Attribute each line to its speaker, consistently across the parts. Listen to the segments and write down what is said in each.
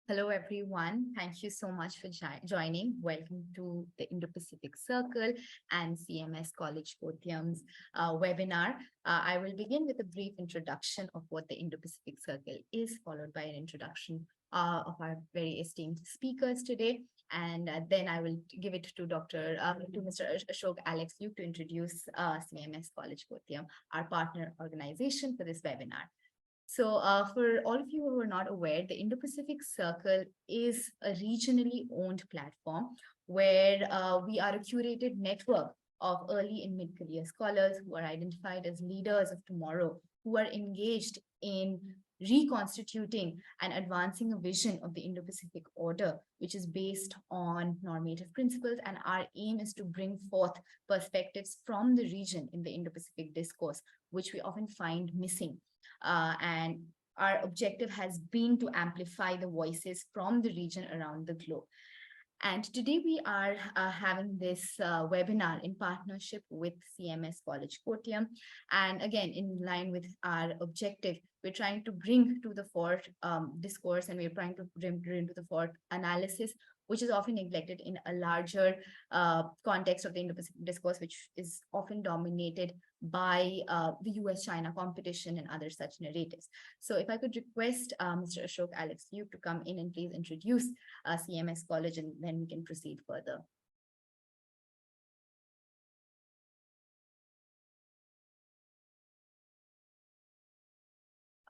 Speaker 1: Hello, everyone. Thank you so much for joining. Welcome to the Indo-Pacific Circle and CMS College Kottayam's webinar. I will begin with a brief introduction of what the Indo-Pacific Circle is, followed by an introduction of our very esteemed speakers today. And then I will give it to Mr. Ashok Alex Luke to introduce CMS College Kottayam, our partner organization for this webinar. So for all of you who are not aware, the Indo-Pacific Circle is a regionally owned platform where we are a curated network of early and mid-career scholars who are identified as leaders of tomorrow, who are engaged in reconstituting and advancing a vision of the Indo-Pacific order, which is based on normative principles. And our aim is to bring forth perspectives from the region in the Indo-Pacific discourse, which we often find missing. And our objective has been to amplify the voices from the region around the globe. And today we are having this webinar in partnership with CMS College Kottayam. And again, in line with our objective, we're trying to bring to the fore discourse, and we're trying to bring to the fore analysis, which is often neglected in a larger context of the Indo-Pacific discourse, which is often dominated by the US-China competition and other such narratives. So if I could request Mr. Ashok Alex Luke to come in and please introduce CMS College, and then we can proceed further.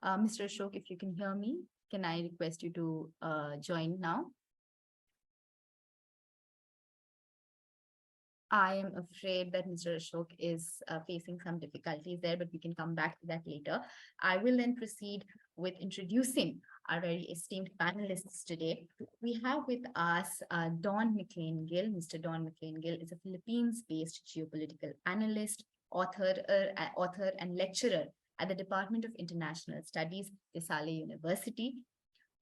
Speaker 1: Mr. Ashok, if you can hear me, can I request you to join now? I am afraid that Mr. Ashok is facing some difficulties there, but we can come back to that later. I will then proceed with introducing our very esteemed panelists today. We have with us Don McLain Gill. Mr. Don McLain Gill is a Philippines-based geopolitical analyst, author and lecturer at the Department of International Studies, DeSalle University.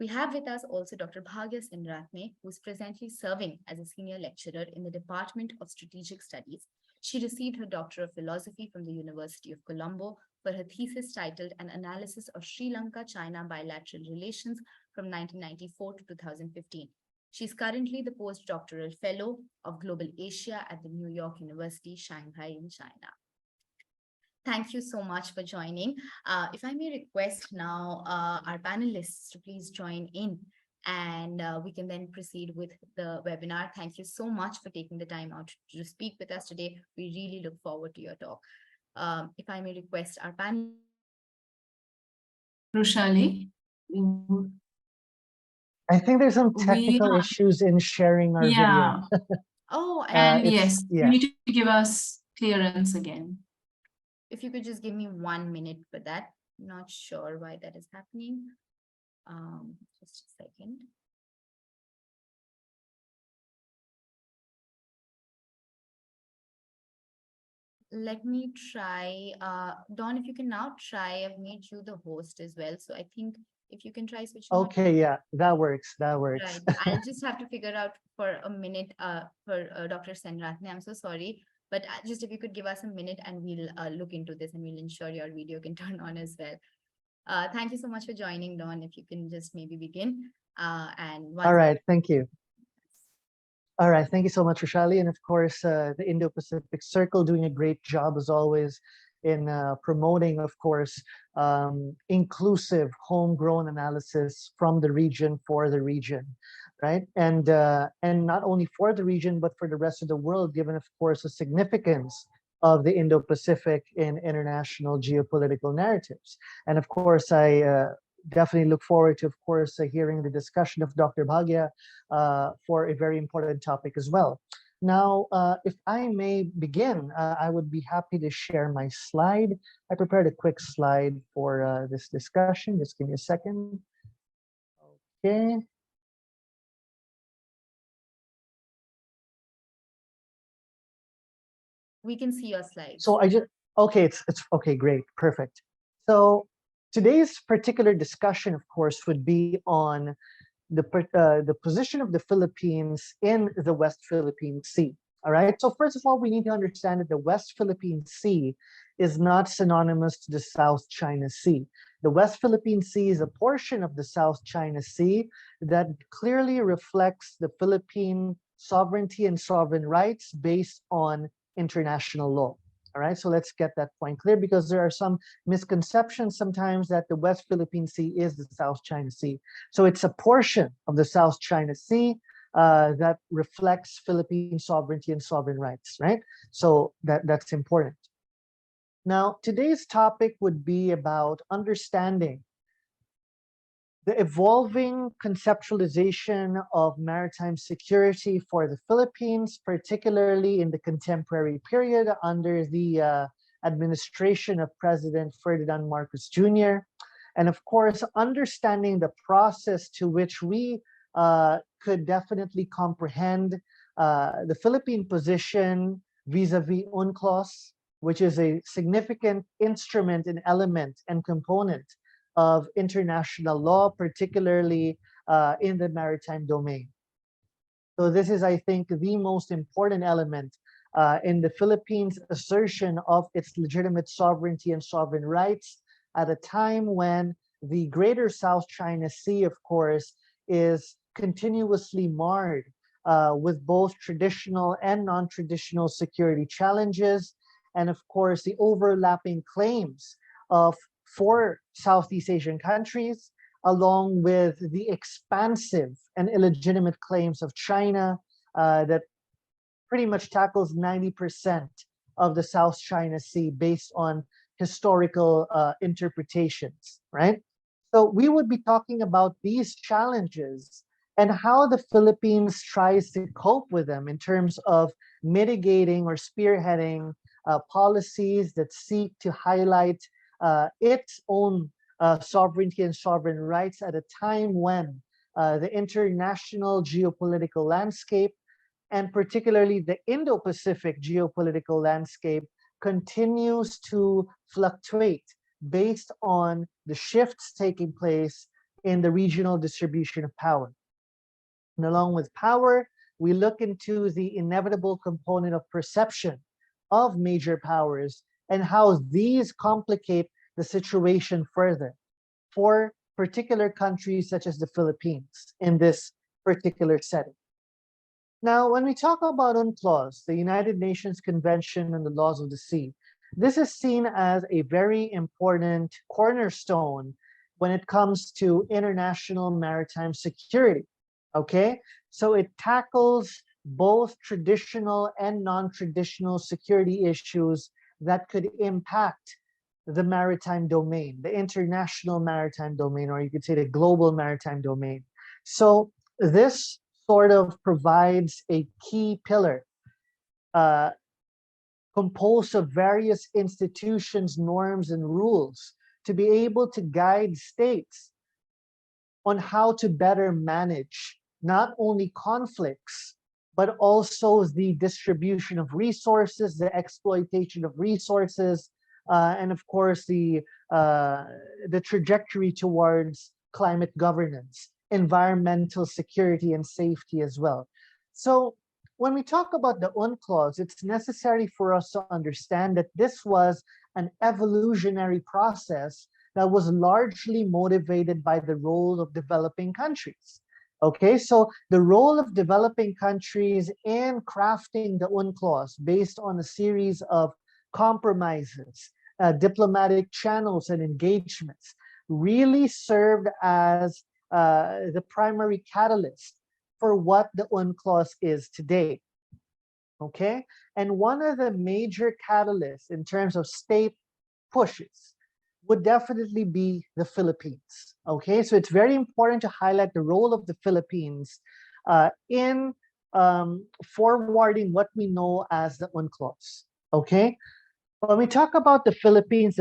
Speaker 1: We have with us also Dr. Bhagya Senaratne, who is presently serving as a senior lecturer in the Department of Strategic Studies. She received her Doctor of Philosophy from the University of Colombo for her thesis titled An Analysis of Sri Lanka-China Bilateral Relations from 1994 to 2015. She's currently the postdoctoral fellow of Global Asia at the New York University, Shanghai in China. Thank you so much for joining. If I may request now our panelists to please join in, and we can then proceed with the webinar. Thank you so much for taking the time out to speak with us today. We really look forward to your talk. If I may request our panel.
Speaker 2: Roshali?
Speaker 3: I think there's some technical issues in sharing our video.
Speaker 1: Oh,
Speaker 2: and yes, you need to give us clearance again.
Speaker 1: If you could just give me 1 minute for that. Not sure why that is happening. Just a second. Let me try. Don, if you can now try, I've made you the host as well. So I think if you can try switching.
Speaker 3: Okay, yeah, that works. That works.
Speaker 1: Right. I'll just have to figure out for a minute for Dr. Senaratne. I'm so sorry. But just if you could give us a minute and we'll look into this and we'll ensure your video can turn on as well. Thank you so much for joining, Don. If you can just maybe begin.
Speaker 3: All right, thank you. All right, thank you so much, Roshali. And of course, the Indo-Pacific Circle doing a great job as always in promoting, of course, inclusive homegrown analysis from the region for the region. Right, and not only for the region, but for the rest of the world, given, of course, the significance of the Indo-Pacific in international geopolitical narratives. And of course, I definitely look forward to, of course, hearing the discussion of Dr. Bhagya for a very important topic as well. Now, if I may begin, I would be happy to share my slide. I prepared a quick slide for this discussion. Just give me a second. Okay.
Speaker 1: We can see your slides.
Speaker 3: So okay, it's okay, great, perfect. So today's particular discussion, of course, would be on the position of the Philippines in the West Philippine Sea. All right. So first of all, we need to understand that the West Philippine Sea is not synonymous to the South China Sea. The West Philippine Sea is a portion of the South China Sea that clearly reflects the Philippine sovereignty and sovereign rights based on international law. All right, so let's get that point clear, because there are some misconceptions sometimes that the West Philippine Sea is the South China Sea. So it's a portion of the South China Sea that reflects Philippine sovereignty and sovereign rights, right? So that's important. Now, today's topic would be about understanding the evolving conceptualization of maritime security for the Philippines, particularly in the contemporary period under the administration of President Ferdinand Marcos Jr. And of course, understanding the process to which we could definitely comprehend the Philippine position vis-a-vis UNCLOS, which is a significant instrument and element and component of international law, particularly in the maritime domain. So this is, I think, the most important element in the Philippines' assertion of its legitimate sovereignty and sovereign rights at a time when the greater South China Sea, of course, is continuously marred with both traditional and non-traditional security challenges, and of course, the overlapping claims of 4 Southeast Asian countries, along with the expansive and illegitimate claims of China that pretty much tackles 90% of the South China Sea based on historical interpretations, right? So we would be talking about these challenges and how the Philippines tries to cope with them in terms of mitigating or spearheading policies that seek to highlight its own sovereignty and sovereign rights at a time when the international geopolitical landscape, and particularly the Indo-Pacific geopolitical landscape, continues to fluctuate based on the shifts taking place in the regional distribution of power. And along with power, we look into the inevitable component of perception of major powers and how these complicate the situation further for particular countries such as the Philippines in this particular setting. Now, when we talk about UNCLOS, the United Nations Convention on the Laws of the Sea, this is seen as a very important cornerstone when it comes to international maritime security, okay? So it tackles both traditional and non-traditional security issues that could impact the maritime domain, the international maritime domain, or you could say the global maritime domain. So this sort of provides a key pillar composed of various institutions, norms, and rules to be able to guide states on how to better manage not only conflicts, but also the distribution of resources, the exploitation of resources, and of course the trajectory towards climate governance, environmental security and safety as well. So when we talk about the UNCLOS, it's necessary for us to understand that this was an evolutionary process that was largely motivated by the role of developing countries. Okay, so the role of developing countries in crafting the UNCLOS based on a series of compromises, diplomatic channels and engagements really served as the primary catalyst for what the UNCLOS is today. Okay, and one of the major catalysts in terms of state pushes would definitely be the Philippines. Okay, so it's very important to highlight the role of the Philippines in forwarding what we know as the UNCLOS. Okay, when we talk about the Philippines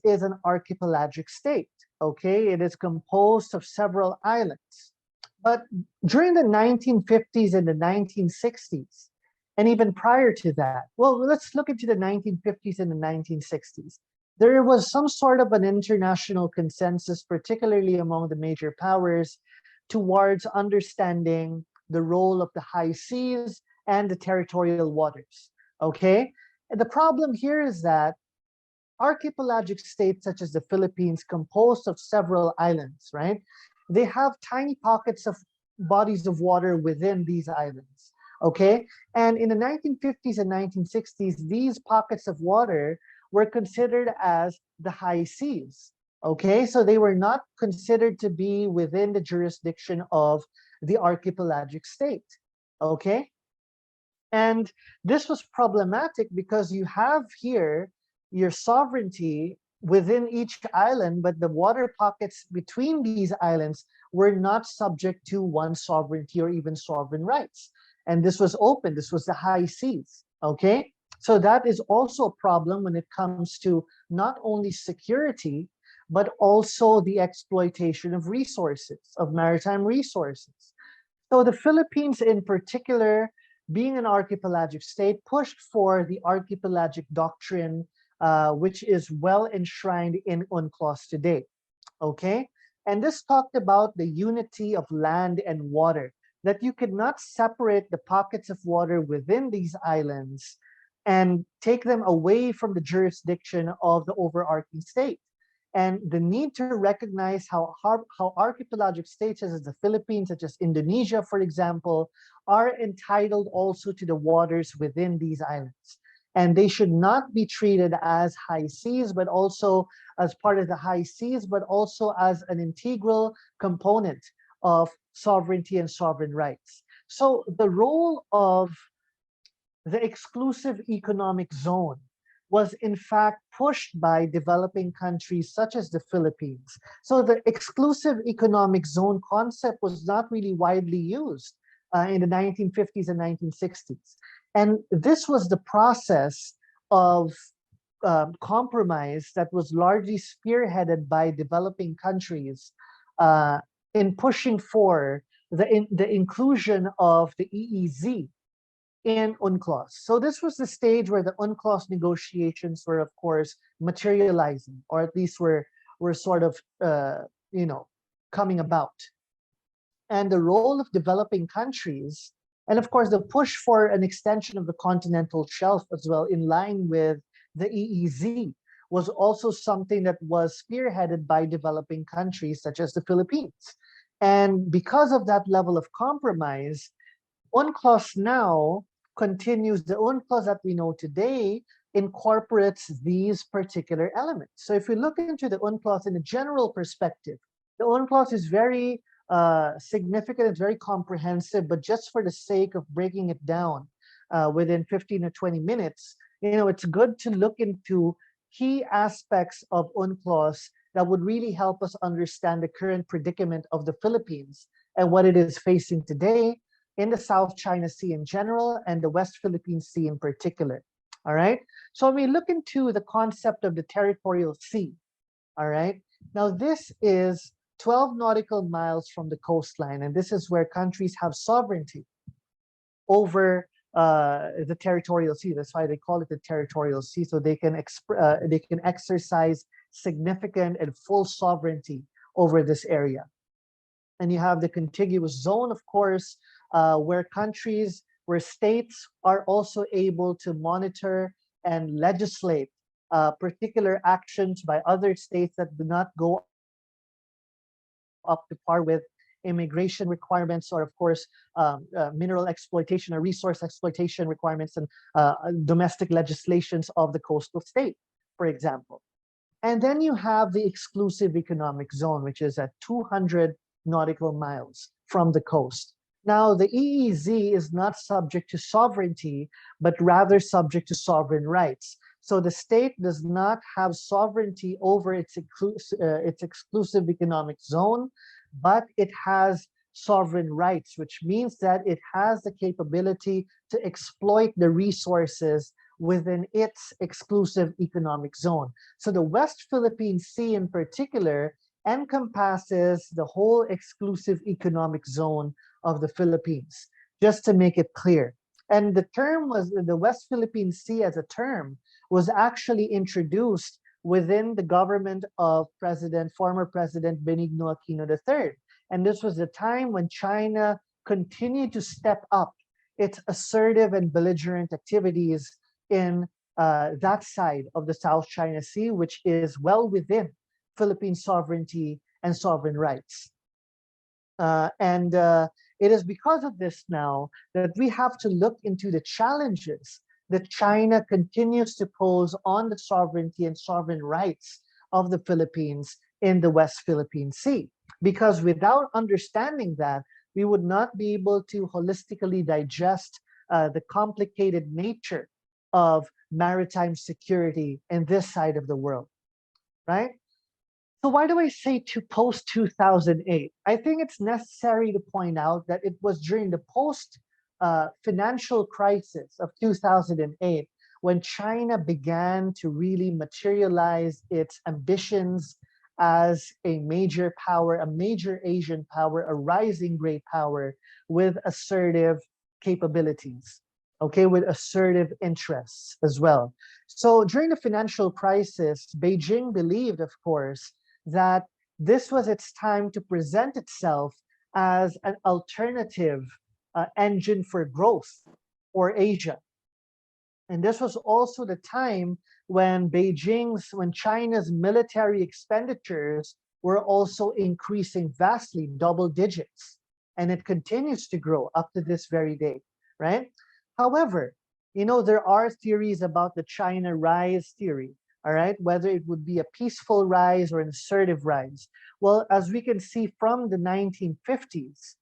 Speaker 3: is an archipelagic state. Okay, it is composed of several islands. But during the 1950s and the 1960s, and even prior to that, well, let's look into the 1950s and the 1960s. There was some sort of an international consensus, particularly among the major powers, towards understanding the role of the high seas and the territorial waters. Okay? And the problem here is that archipelagic states such as the Philippines, composed of several islands, right? They have tiny pockets of bodies of water within these islands, okay? And in the 1950s and 1960s, these pockets of water were considered as the high seas, okay? So they were not considered to be within the jurisdiction of the archipelagic state, okay? And this was problematic because you have here your sovereignty within each island, but the water pockets between these islands were not subject to one sovereignty or even sovereign rights. And this was open, this was the high seas, okay? So that is also a problem when it comes to not only security, but also the exploitation of resources, of maritime resources. So the Philippines in particular, being an archipelagic state, pushed for the archipelagic doctrine, which is well enshrined in UNCLOS today, okay? And this talked about the unity of land and water, that you could not separate the pockets of water within these islands and take them away from the jurisdiction of the overarching state. And the need to recognize how archipelagic states such as the Philippines, such as Indonesia, for example, are entitled also to the waters within these islands. And they should not be treated as high seas, but also as part of the high seas, but also as an integral component of sovereignty and sovereign rights. So the role of the exclusive economic zone was in fact pushed by developing countries such as the Philippines. So the exclusive economic zone concept was not really widely used in the 1950s and 1960s. And this was the process of compromise that was largely spearheaded by developing countries in pushing for the inclusion of the EEZ in UNCLOS. So this was the stage where the UNCLOS negotiations were, of course, materializing, or at least were sort of, coming about. And the role of developing countries, and of course, the push for an extension of the continental shelf as well, in line with the EEZ, was also something that was spearheaded by developing countries such as the Philippines. And because of that level of compromise, UNCLOS now continues, the UNCLOS that we know today incorporates these particular elements. So if we look into the UNCLOS in a general perspective, the UNCLOS is very significant, it's very comprehensive, but just for the sake of breaking it down within 15 or 20 minutes, it's good to look into key aspects of UNCLOS that would really help us understand the current predicament of the Philippines and what it is facing today in the South China Sea in general and the West Philippine Sea in particular. All right. So when we look into the concept of the territorial sea, all right. Now this is 12 nautical miles from the coastline, and this is where countries have sovereignty over the territorial sea. That's why they call it the territorial sea. So they can exercise significant and full sovereignty over this area. And you have the contiguous zone, of course, where states are also able to monitor and legislate particular actions by other states that do not go up to par with immigration requirements, or of course, mineral exploitation or resource exploitation requirements and domestic legislations of the coastal state, for example. And then you have the exclusive economic zone, which is at 200 nautical miles from the coast. Now, the EEZ is not subject to sovereignty, but rather subject to sovereign rights. So the state does not have sovereignty over its exclusive economic zone, but it has sovereign rights, which means that it has the capability to exploit the resources within its exclusive economic zone. So the West Philippine Sea in particular encompasses the whole exclusive economic zone of the Philippines, just to make it clear. And the term was, the West Philippine Sea as a term was actually introduced within the government of former President Benigno Aquino III. And this was the time when China continued to step up its assertive and belligerent activities in that side of the South China Sea, which is well within Philippine sovereignty and sovereign rights. And it is because of this now that we have to look into the challenges that China continues to pose on the sovereignty and sovereign rights of the Philippines in the West Philippine Sea. Because without understanding that, we would not be able to holistically digest the complicated nature of maritime security in this side of the world, right? So why do I say to post 2008? I think it's necessary to point out that it was during the post financial crisis of 2008 when China began to really materialize its ambitions as a major power, a major Asian power, a rising great power with assertive capabilities, okay, with assertive interests as well. So during the financial crisis, Beijing believed, of course, that this was its time to present itself as an alternative engine for growth for Asia. And this was also the time when China's military expenditures were also increasing vastly, double digits. And it continues to grow up to this very day, right? However, there are theories about the China rise theory, all right, whether it would be a peaceful rise or an assertive rise. Well, as we can see from the 1950s,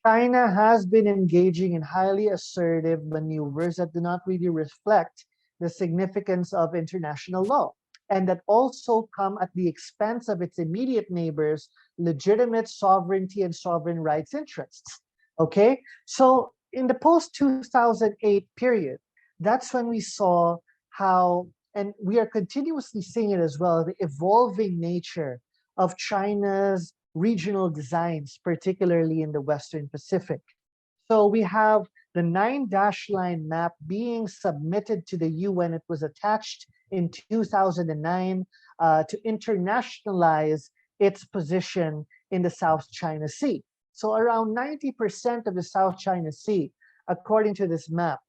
Speaker 3: China has been engaging in highly assertive maneuvers that do not really reflect the significance of international law, and that also come at the expense of its immediate neighbors' legitimate sovereignty and sovereign rights interests. Okay, so in the post-2008 period, that's when we saw how, and we are continuously seeing it as well, the evolving nature of China's regional designs, particularly in the Western Pacific. So we have the 9-dash-line map being submitted to the UN. It was attached in 2009 to internationalize its position in the South China Sea. So around 90% of the South China Sea, according to this map,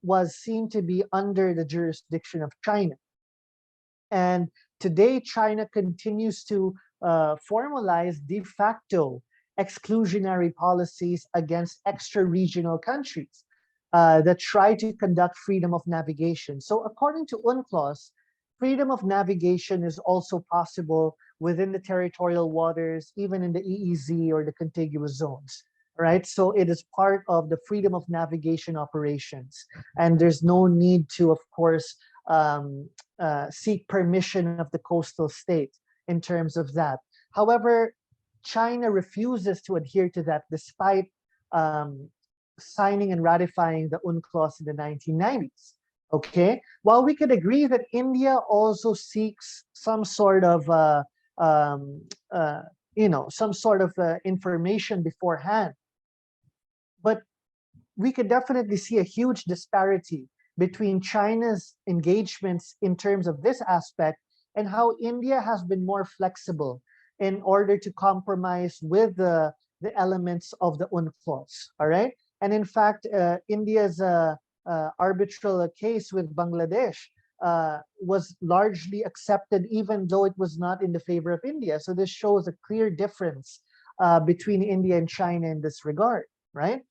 Speaker 3: was seen to be under the jurisdiction of China. And today, China continues to formalize de facto exclusionary policies against extra-regional countries that try to conduct freedom of navigation. So according to UNCLOS, freedom of navigation is also possible within the territorial waters, even in the EEZ or the contiguous zones, right? So it is part of the freedom of navigation operations. And there's no need to, of course, seek permission of the coastal state in terms of that. However, China refuses to adhere to that despite signing and ratifying the UNCLOS in the 1990s. Okay, while we could agree that India also seeks some sort of information beforehand, but we could definitely see a huge disparity between China's engagements in terms of this aspect and how India has been more flexible in order to compromise with the elements of the UNCLOS, all right? And in fact, India's arbitral case with Bangladesh was largely accepted even though it was not in the favor of India. So this shows a clear difference between India and China in this regard, right?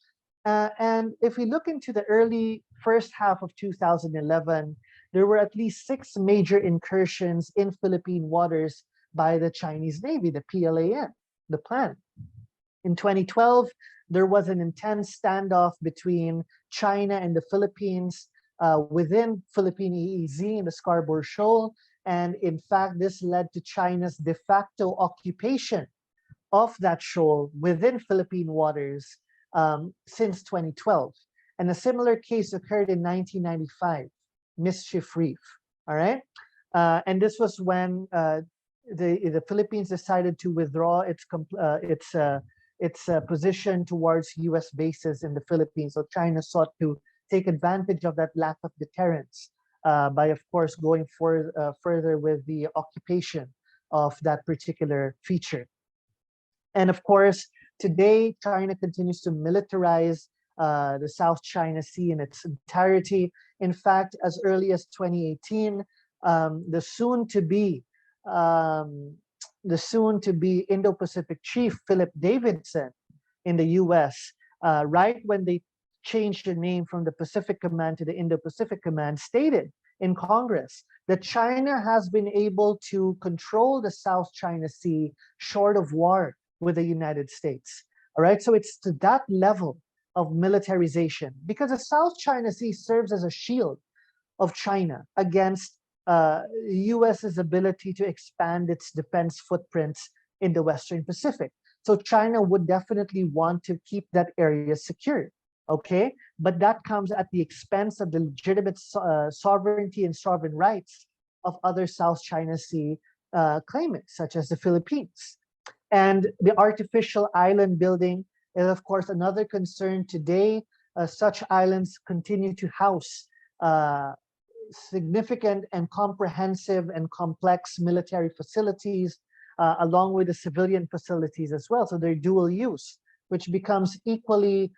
Speaker 3: And if we look into the early first half of 2011, there were at least 6 major incursions in Philippine waters by the Chinese Navy, the PLAN, the plan. In 2012, there was an intense standoff between China and the Philippines within Philippine EEZ in the Scarborough Shoal. And in fact, this led to China's de facto occupation of that shoal within Philippine waters since 2012. And a similar case occurred in 1995, Mischief Reef, all right? And this was when the Philippines decided to withdraw its position towards US bases in the Philippines. So China sought to take advantage of that lack of deterrence by, of course, going further with the occupation of that particular feature. And of course, today, China continues to militarize the South China Sea in its entirety. In fact, as early as 2018, the soon-to-be Indo-Pacific chief Philip Davidson in the U.S., right when they changed the name from the Pacific Command to the Indo-Pacific Command, stated in Congress that China has been able to control the South China Sea short of war with the United States. All right, so it's to that level of militarization, because the South China Sea serves as a shield of China against US's ability to expand its defense footprints in the Western Pacific. So China would definitely want to keep that area secure. Okay, but that comes at the expense of the legitimate sovereignty and sovereign rights of other South China Sea claimants, such as the Philippines. And the artificial island building is, of course, another concern today. Such islands continue to house significant and comprehensive and complex military facilities, along with the civilian facilities as well. So they're dual use, which becomes equally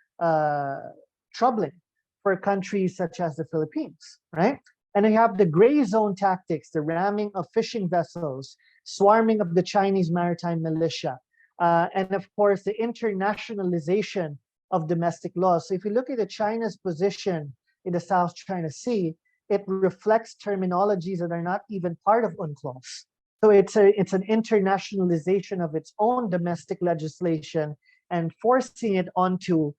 Speaker 3: troubling for countries such as the Philippines, right? And you have the gray zone tactics, the ramming of fishing vessels, swarming of the Chinese maritime militia, and of course, the internationalization of domestic laws. So if you look at China's position in the South China Sea, it reflects terminologies that are not even part of UNCLOS. So it's an internationalization of its own domestic legislation and forcing it onto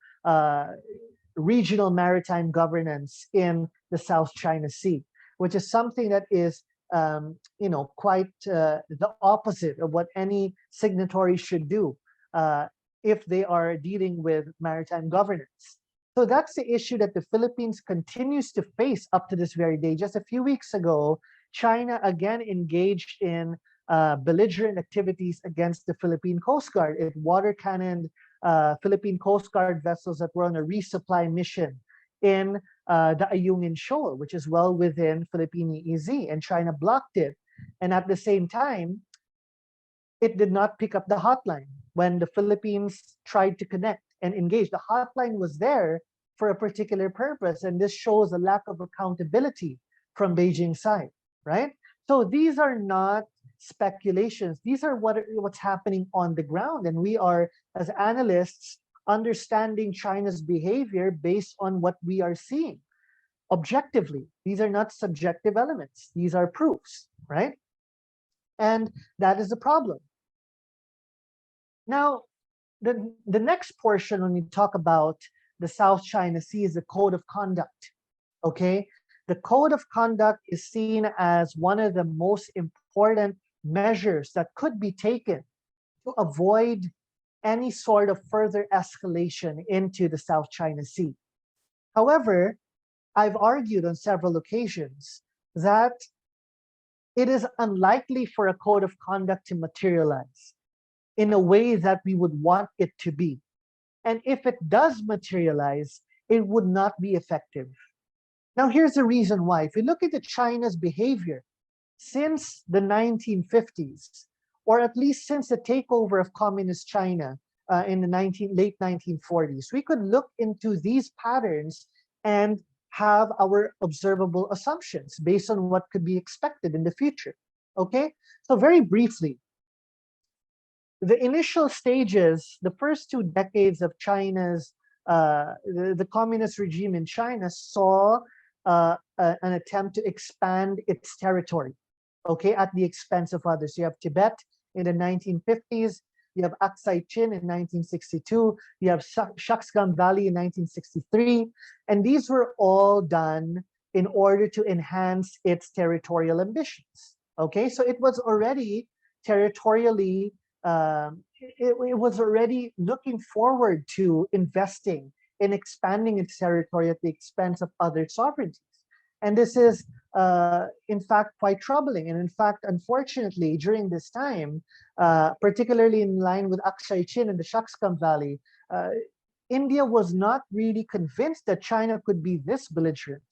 Speaker 3: regional maritime governance in the South China Sea, which is something that is, quite the opposite of what any signatory should do if they are dealing with maritime governance. So that's the issue that the Philippines continues to face up to this very day. Just a few weeks ago, China again engaged in belligerent activities against the Philippine Coast Guard. It water cannoned Philippine Coast Guard vessels that were on a resupply mission in the Ayungin Shoal, which is well within Philippine EEZ, and China blocked it. And at the same time, it did not pick up the hotline when the Philippines tried to connect and engage. The hotline was there for a particular purpose, and this shows a lack of accountability from Beijing side, right? So these are not speculations. These are what's happening on the ground, and we are, as analysts, understanding China's behavior based on what we are seeing objectively. These are not subjective elements. These are proofs, right? And that is the problem. Now, the next portion when we talk about the South China Sea is the code of conduct, okay? The code of conduct is seen as one of the most important measures that could be taken to avoid any sort of further escalation into the South China Sea. However, I've argued on several occasions that it is unlikely for a code of conduct to materialize in a way that we would want it to be. And if it does materialize, it would not be effective. Now, here's the reason why. If you look at China's behavior since the 1950s, or at least since the takeover of communist China in the late 1940s, we could look into these patterns and have our observable assumptions based on what could be expected in the future. Okay, so very briefly, the initial stages, the first 2 decades of China's, the communist regime in China saw an attempt to expand its territory, okay, at the expense of others. You have Tibet in the 1950s, you have Aksai Chin in 1962, you have Shaksgam Valley in 1963, and these were all done in order to enhance its territorial ambitions, okay? So it was already territorially, it was already looking forward to investing in expanding its territory at the expense of other sovereignties. And this is, in fact, quite troubling. And in fact, unfortunately, during this time, particularly in line with Aksai Chin and the Shaksgam Valley, India was not really convinced that China could be this belligerent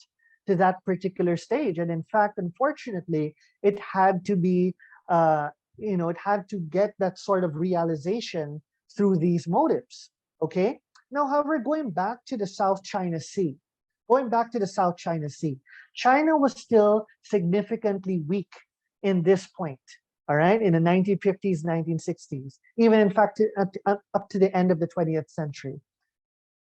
Speaker 3: to that particular stage. And in fact, unfortunately, it had to be, it had to get that sort of realization through these motives, okay? Now, however, going back to the South China Sea, China was still significantly weak in this point, all right, in the 1950s, 1960s, even in fact, up to the end of the 20th century.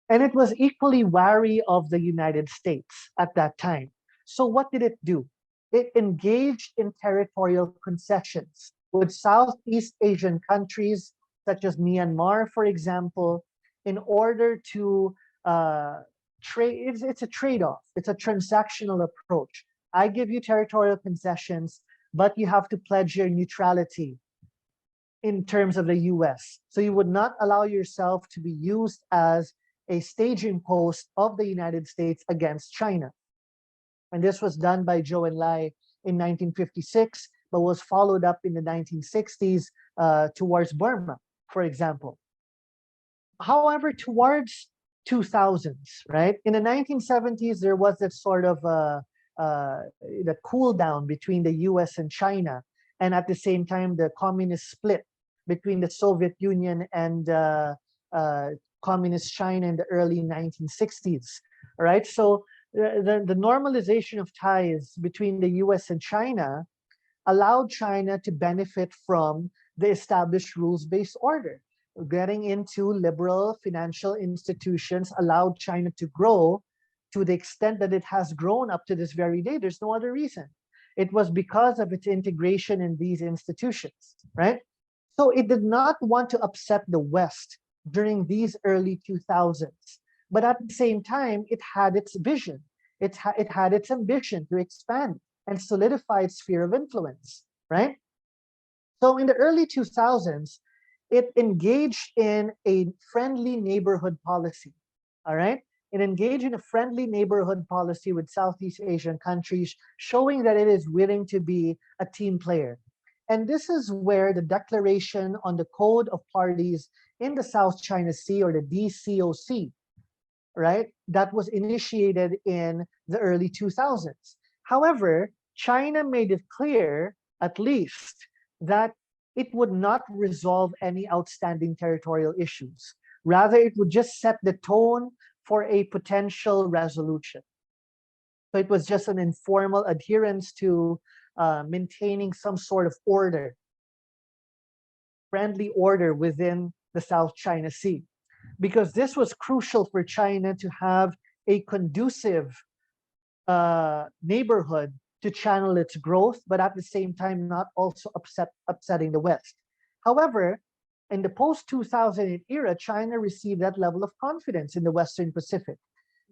Speaker 3: And it was equally wary of the United States at that time. So what did it do? It engaged in territorial concessions with Southeast Asian countries, such as Myanmar, for example, in order to trade. It's a trade-off. It's a transactional approach. I give you territorial concessions, but you have to pledge your neutrality in terms of the US. So you would not allow yourself to be used as a staging post of the United States against China. And this was done by Zhou Enlai in 1956, but was followed up in the 1960s towards Burma, for example. However, towards 2000s, right? In the 1970s, there was that sort of the cool down between the US and China. And at the same time, the communist split between the Soviet Union and communist China in the early 1960s, right? So the normalization of ties between the US and China allowed China to benefit from the established rules-based order. Getting into liberal financial institutions allowed China to grow to the extent that it has grown up to this very day. There's no other reason. It was because of its integration in these institutions, right? So it did not want to upset the West during these early 2000s. But at the same time, it had its vision. It had its ambition to expand and solidify its sphere of influence, right? So in the early 2000s, it engaged in a friendly neighborhood policy, all right? It engaged in a friendly neighborhood policy with Southeast Asian countries, showing that it is willing to be a team player. And this is where the Declaration on the Code of Parties in the South China Sea, or the DCOC, right, that was initiated in the early 2000s. However, China made it clear, at least, that it would not resolve any outstanding territorial issues. Rather, it would just set the tone for a potential resolution. So it was just an informal adherence to maintaining some sort of order, friendly order within the South China Sea, because this was crucial for China to have a conducive neighborhood to channel its growth, but at the same time not also upsetting the West. However, in the post-2008 era, China received that level of confidence in the Western Pacific.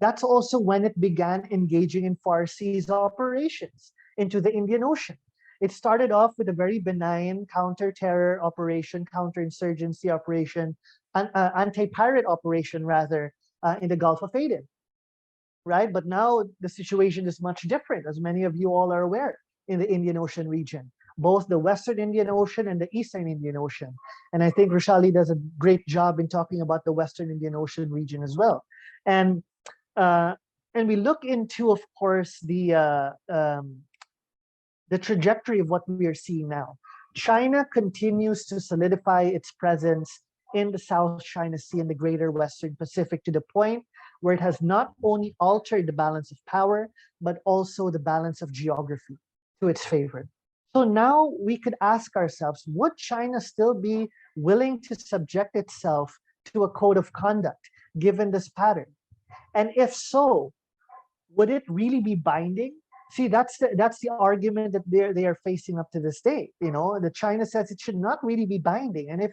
Speaker 3: That's also when it began engaging in far seas operations into the Indian Ocean. It started off with a very benign counter-terror operation, counterinsurgency operation, anti-pirate operation rather, in the Gulf of Aden, right? But now the situation is much different, as many of you all are aware, in the Indian Ocean region, both the Western Indian Ocean and the Eastern Indian Ocean. And I think Roshali does a great job in talking about the Western Indian Ocean region as well. And we look into, of course, the trajectory of what we are seeing now. China continues to solidify its presence in the South China Sea and the greater Western Pacific to the point where it has not only altered the balance of power, but also the balance of geography to its favor. So now we could ask ourselves, would China still be willing to subject itself to a code of conduct given this pattern? And if so, would it really be binding? See, that's the argument that they are facing up to this day. You know, the China says it should not really be binding, and if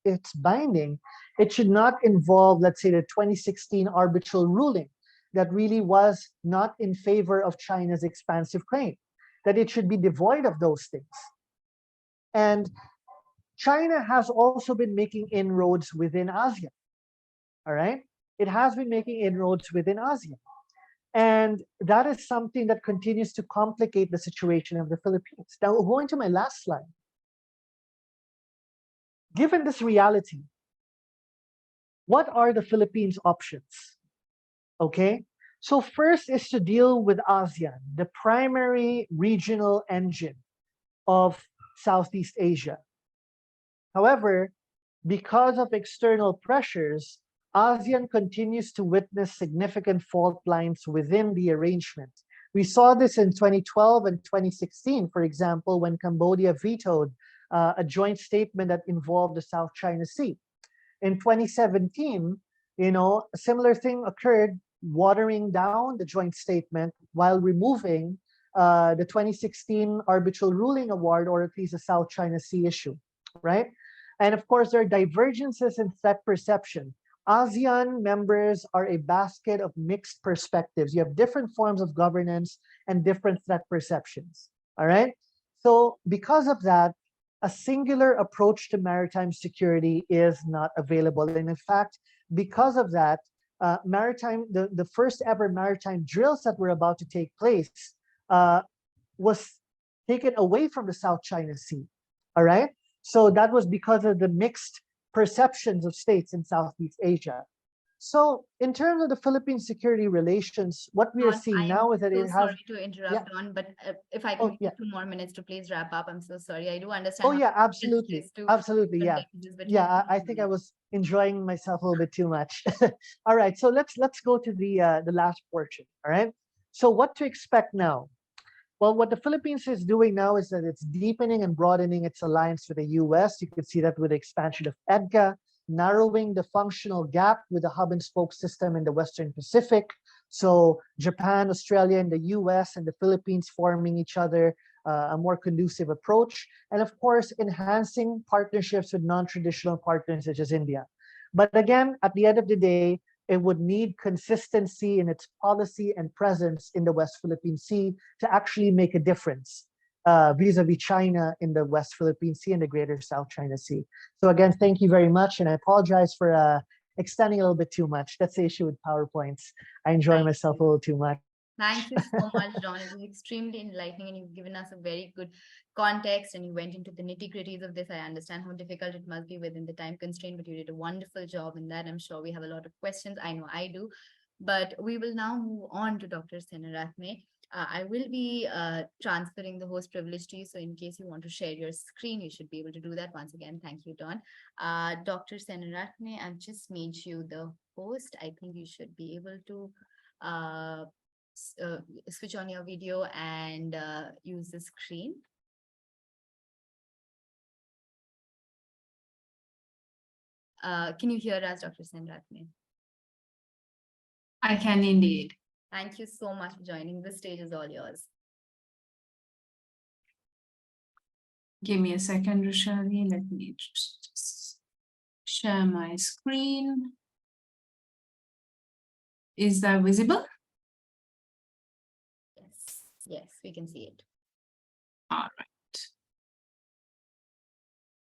Speaker 3: it's binding, it should not involve, let's say, the 2016 arbitral ruling that really was not in favor of China's expansive claim. That it should be devoid of those things. And China has also been making inroads within ASEAN. All right, it has been making inroads within ASEAN. And that is something that continues to complicate the situation of the Philippines. Now, going to my last slide. Given this reality, what are the Philippines' options? Okay, so first is to deal with ASEAN, the primary regional engine of Southeast Asia. However, because of external pressures, ASEAN continues to witness significant fault lines within the arrangement. We saw this in 2012 and 2016, for example, when Cambodia vetoed a joint statement that involved the South China Sea. In 2017, a similar thing occurred, watering down the joint statement while removing the 2016 arbitral ruling award, or at least the South China Sea issue, right? And of course, there are divergences in threat perception. ASEAN members are a basket of mixed perspectives. You have different forms of governance and different threat perceptions, all right? So because of that, a singular approach to maritime security is not available. And in fact, because of that, the first ever maritime drills that were about to take place was taken away from the South China Sea, all right? So that was because of the mixed perceptions of states in Southeast Asia. So in terms of the Philippine security relations, what we are seeing now is that it has—
Speaker 1: sorry to interrupt, Don, but if I can
Speaker 3: yeah.
Speaker 1: 2 more minutes to please wrap up. I'm so sorry. I do understand.
Speaker 3: Oh yeah, absolutely. Absolutely, yeah. Yeah, I think I was enjoying myself a little bit too much. All right, so let's go to the last portion, all right? So what to expect now? Well, what the Philippines is doing now is that it's deepening and broadening its alliance with the US. You could see that with the expansion of EDCA, narrowing the functional gap with the hub and spoke system in the Western Pacific. So Japan, Australia, and the US and the Philippines forming each other a more conducive approach. And of course, enhancing partnerships with non-traditional partners such as India. But again, at the end of the day, it would need consistency in its policy and presence in the West Philippine Sea to actually make a difference vis-a-vis China in the West Philippine Sea and the greater South China Sea. So again, thank you very much. And I apologize for extending a little bit too much. That's the issue with PowerPoints. I enjoy myself a little too much.
Speaker 1: Thank you so much, Don. It was extremely enlightening, and you've given us a very good context, and you went into the nitty-gritties of this. I understand how difficult it must be within the time constraint, but you did a wonderful job in that. I'm sure we have a lot of questions. I know I do. But we will now move on to Dr. Senaratne. I will be transferring the host privilege to you. So in case you want to share your screen, you should be able to do that. Once again, thank you, Don. Dr. Senaratne, I've just made you the host. I think you should be able to switch on your video and use the screen. Can you hear us, Dr. Senaratne?
Speaker 2: I can indeed.
Speaker 1: Thank you so much for joining. The stage is all yours.
Speaker 2: Give me a second, Roshali. Let me just share my screen. Is that visible?
Speaker 1: Yes, we can see it.
Speaker 2: All right.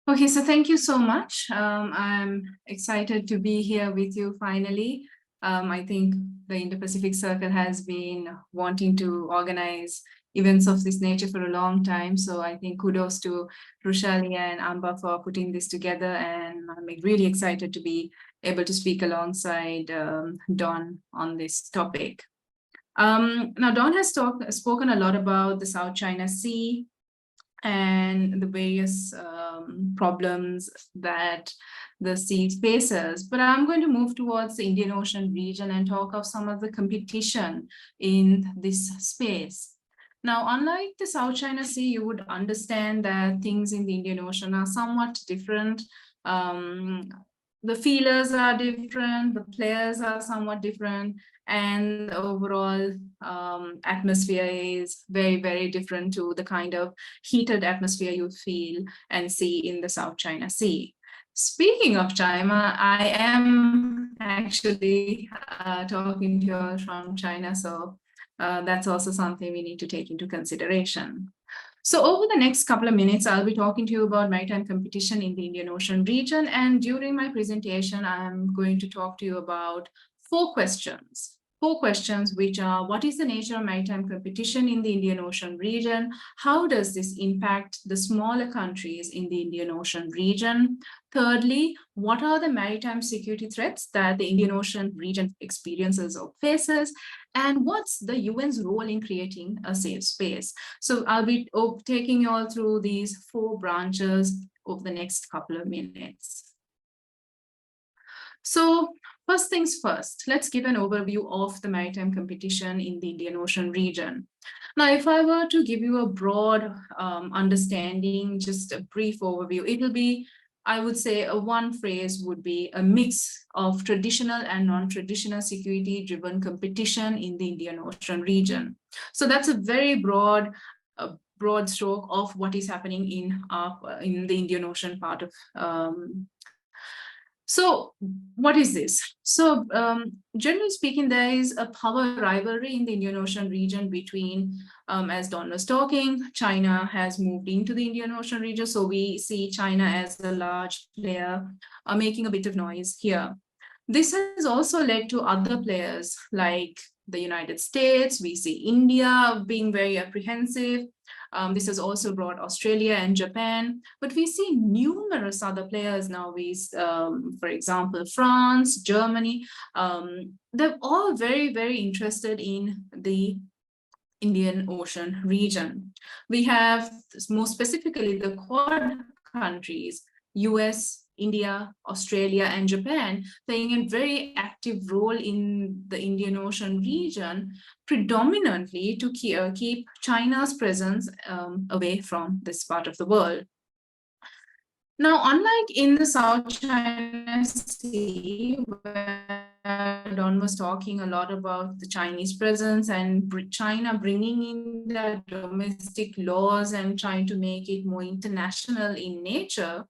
Speaker 2: Okay, so thank you so much. I'm excited to be here with you finally. I think the Indo-Pacific Circle has been wanting to organize events of this nature for a long time. So I think kudos to Roshali and Amba for putting this together. And I'm really excited to be able to speak alongside Don on this topic. Now, Don has spoken a lot about the South China Sea and the various problems that the sea faces, but I'm going to move towards the Indian Ocean region and talk of some of the competition in this space. Now, unlike the South China Sea, you would understand that things in the Indian Ocean are somewhat different. The feelers are different, the players are somewhat different, and the overall atmosphere is very, very different to the kind of heated atmosphere you feel and see in the South China Sea. Speaking of China, I am actually talking to you from China, so that's also something we need to take into consideration. So over the next couple of minutes, I'll be talking to you about maritime competition in the Indian Ocean region. And during my presentation, I'm going to talk to you about four questions, which are: what is the nature of maritime competition in the Indian Ocean region? How does this impact the smaller countries in the Indian Ocean region? Thirdly, what are the maritime security threats that the Indian Ocean region experiences or faces? And what's the UN's role in creating a safe space? So I'll be taking you all through these four branches over the next couple of minutes. So First things first, let's give an overview of the maritime competition in the Indian Ocean region. Now, if I were to give you a broad understanding, just a brief overview, it will be, I would say, one phrase would be a mix of traditional and non-traditional security-driven competition in the Indian Ocean region. So that's a very broad stroke of what is happening in the Indian Ocean part of. So what is this? So generally speaking, there is a power rivalry in the Indian Ocean region between, as Don was talking, China has moved into the Indian Ocean region. So we see China as a large player making a bit of noise here. This has also led to other players like the United States. We see India being very apprehensive. This has also brought Australia and Japan, but we see numerous other players now. For example, France, Germany, they're all very, very interested in the Indian Ocean region. We have, more specifically, the Quad countries, US, India, Australia, and Japan playing a very active role in the Indian Ocean region, predominantly to keep China's presence away from this part of the world. Now, unlike in the South China Sea, where Don was talking a lot about the Chinese presence and China bringing in their domestic laws and trying to make it more international in nature,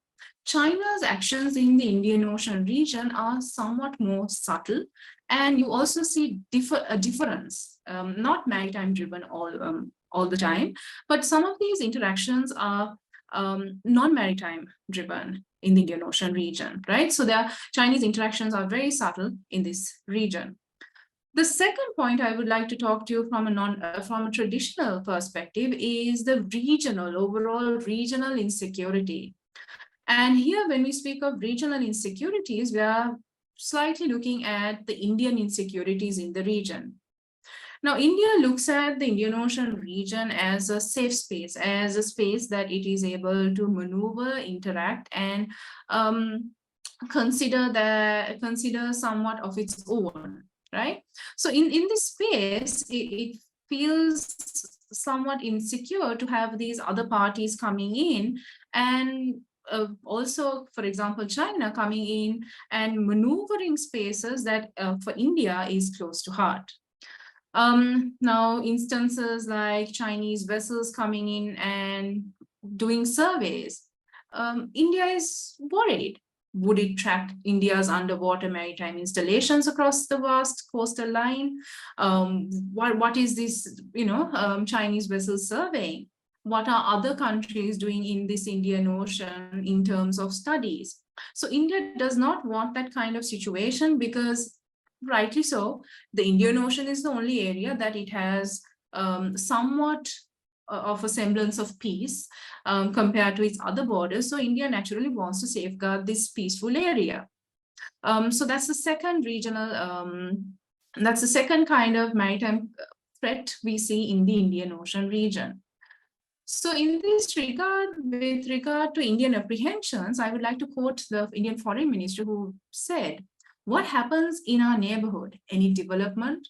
Speaker 2: China's actions in the Indian Ocean region are somewhat more subtle, and you also see a difference, not maritime driven all the time, but some of these interactions are non-maritime driven in the Indian Ocean region, right? So their Chinese interactions are very subtle in this region. The second point I would like to talk to you from a traditional perspective is the overall regional insecurity. And here, when we speak of regional insecurities, we are slightly looking at the Indian insecurities in the region. Now, India looks at the Indian Ocean region as a safe space, as a space that it is able to maneuver, interact, and consider somewhat of its own, right? So in this space, it feels somewhat insecure to have these other parties coming in and also, for example, China coming in and maneuvering spaces that for India is close to heart. Now, instances like Chinese vessels coming in and doing surveys, India is worried. Would it track India's underwater maritime installations across the vast coastal line? What is this, Chinese vessels surveying? What are other countries doing in this Indian Ocean in terms of studies? So India does not want that kind of situation because, rightly so, the Indian Ocean is the only area that it has somewhat of a semblance of peace compared to its other borders. So India naturally wants to safeguard this peaceful area. So that's the second that's the second kind of maritime threat we see in the Indian Ocean region. So in this regard, with regard to Indian apprehensions, I would like to quote the Indian Foreign Minister who said, "What happens in our neighborhood, any development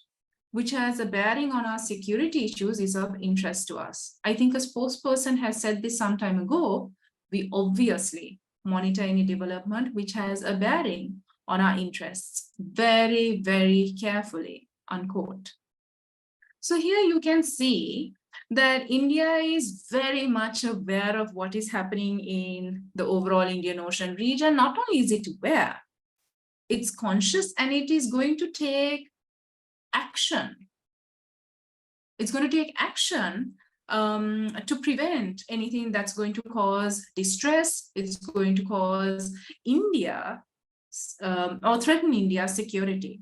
Speaker 2: which has a bearing on our security issues is of interest to us." I think a spokesperson has said this some time ago. We obviously monitor any development which has a bearing on our interests very, very carefully, unquote. So here you can see that India is very much aware of what is happening in the overall Indian Ocean region. Not only is it aware, it's conscious, and it is going to take action. It's going to take action to prevent anything that's going to cause distress. It's going to cause India or threaten India's security.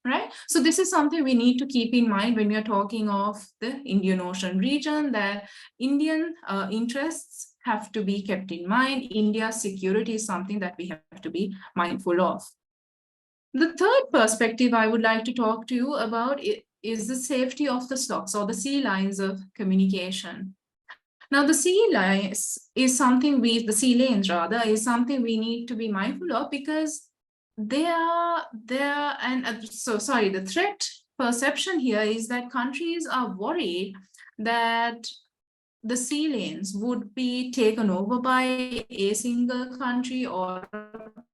Speaker 2: Right? So this is something we need to keep in mind when we are talking of the Indian Ocean region, that Indian interests have to be kept in mind. India's security is something that we have to be mindful of. The third perspective I would like to talk to you about is the safety of the SLOCs, or the sea lines of communication. Now, the sea lines is something the sea lanes rather, is something we need to be mindful of, because the threat perception here is that countries are worried that the sea lanes would be taken over by a single country or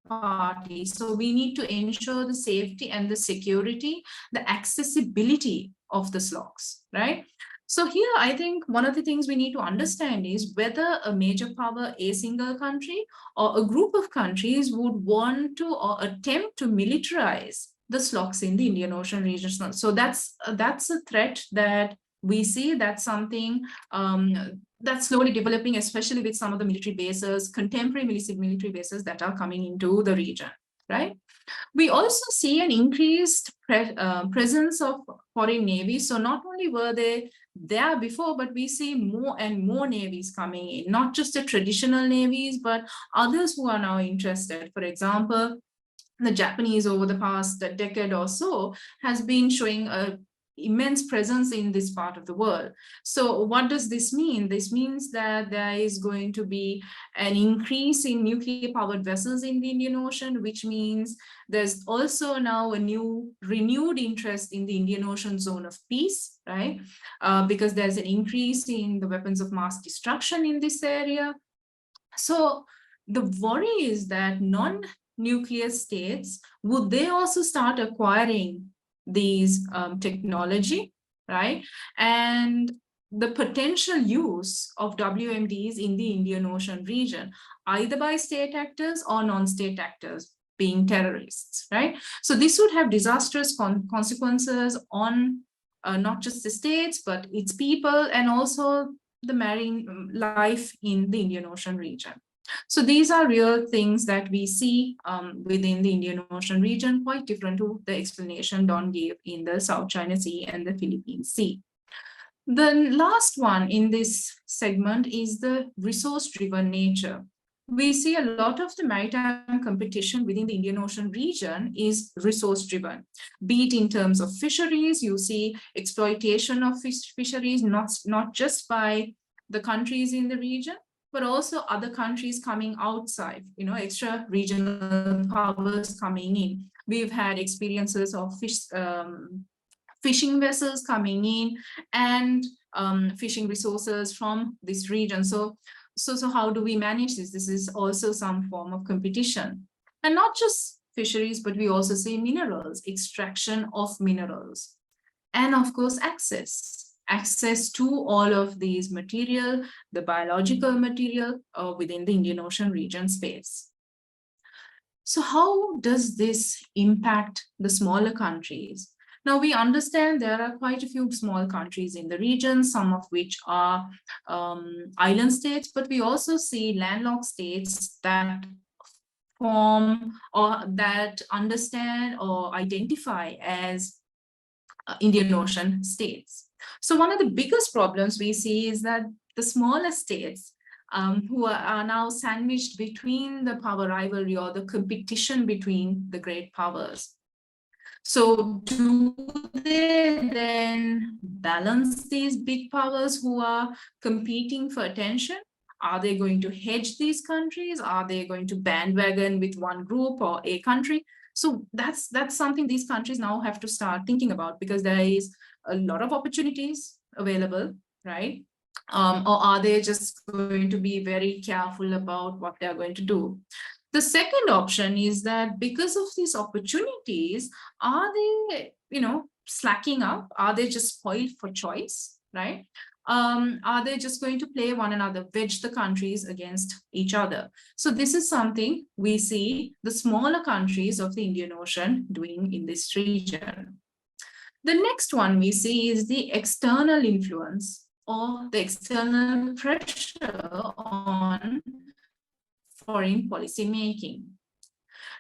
Speaker 2: party. So we need to ensure the safety and the security, the accessibility of the slots, right? So here, I think one of the things we need to understand is whether a major power, a single country, or a group of countries would want to or attempt to militarize the slots in the Indian Ocean region. So that's a threat that we see. That's something that's slowly developing, especially with some of the military bases, contemporary military bases that are coming into the region, right? We also see an increased presence of foreign navies. So not only were they there before, but we see more and more navies coming in, not just the traditional navies, but others who are now interested. For example, the Japanese over the past decade or so has been showing a immense presence in this part of the world. So what does this mean? This means that there is going to be an increase in nuclear powered vessels in the Indian Ocean, which means there's also now a new renewed interest in the Indian Ocean zone of peace, right? Because there's an increase in the weapons of mass destruction in this area. So the worry is that non-nuclear states, would they also start acquiring these technology, right? And the potential use of WMDs in the Indian Ocean region, either by state actors or non-state actors, being terrorists, right? So this would have disastrous consequences on not just the states, but its people, and also the marine life in the Indian Ocean region. So these are real things that we see within the Indian Ocean region, quite different to the explanation Don gave in the South China Sea and the Philippine Sea. The last one in this segment is the resource-driven nature. We see a lot of the maritime competition within the Indian Ocean region is resource-driven, be it in terms of fisheries. You see exploitation of fisheries, not just by the countries in the region, but also other countries coming outside, extra regional powers coming in. We've had experiences of fishing vessels coming in and fishing resources from this region. So how do we manage this? This is also some form of competition. And not just fisheries, but we also see minerals, extraction of minerals. And of course, access to all of these material, the biological material within the Indian Ocean region space. So how does this impact the smaller countries? Now we understand there are quite a few small countries in the region, some of which are island states, but we also see landlocked states that form or that understand or identify as Indian Ocean states. So one of the biggest problems we see is that the smaller states who are now sandwiched between the power rivalry or the competition between the great powers. So do they then balance these big powers who are competing for attention? Are they going to hedge these countries? Are they going to bandwagon with one group or a country? So that's something these countries now have to start thinking about, because there is a lot of opportunities available, right? Or are they just going to be very careful about what they're going to do? The second option is that because of these opportunities, are they, slacking up? Are they just spoiled for choice, right? Are they just going to play one another, wedge the countries against each other? So this is something we see the smaller countries of the Indian Ocean doing in this region. The next one we see is the external influence or the external pressure on foreign policy making.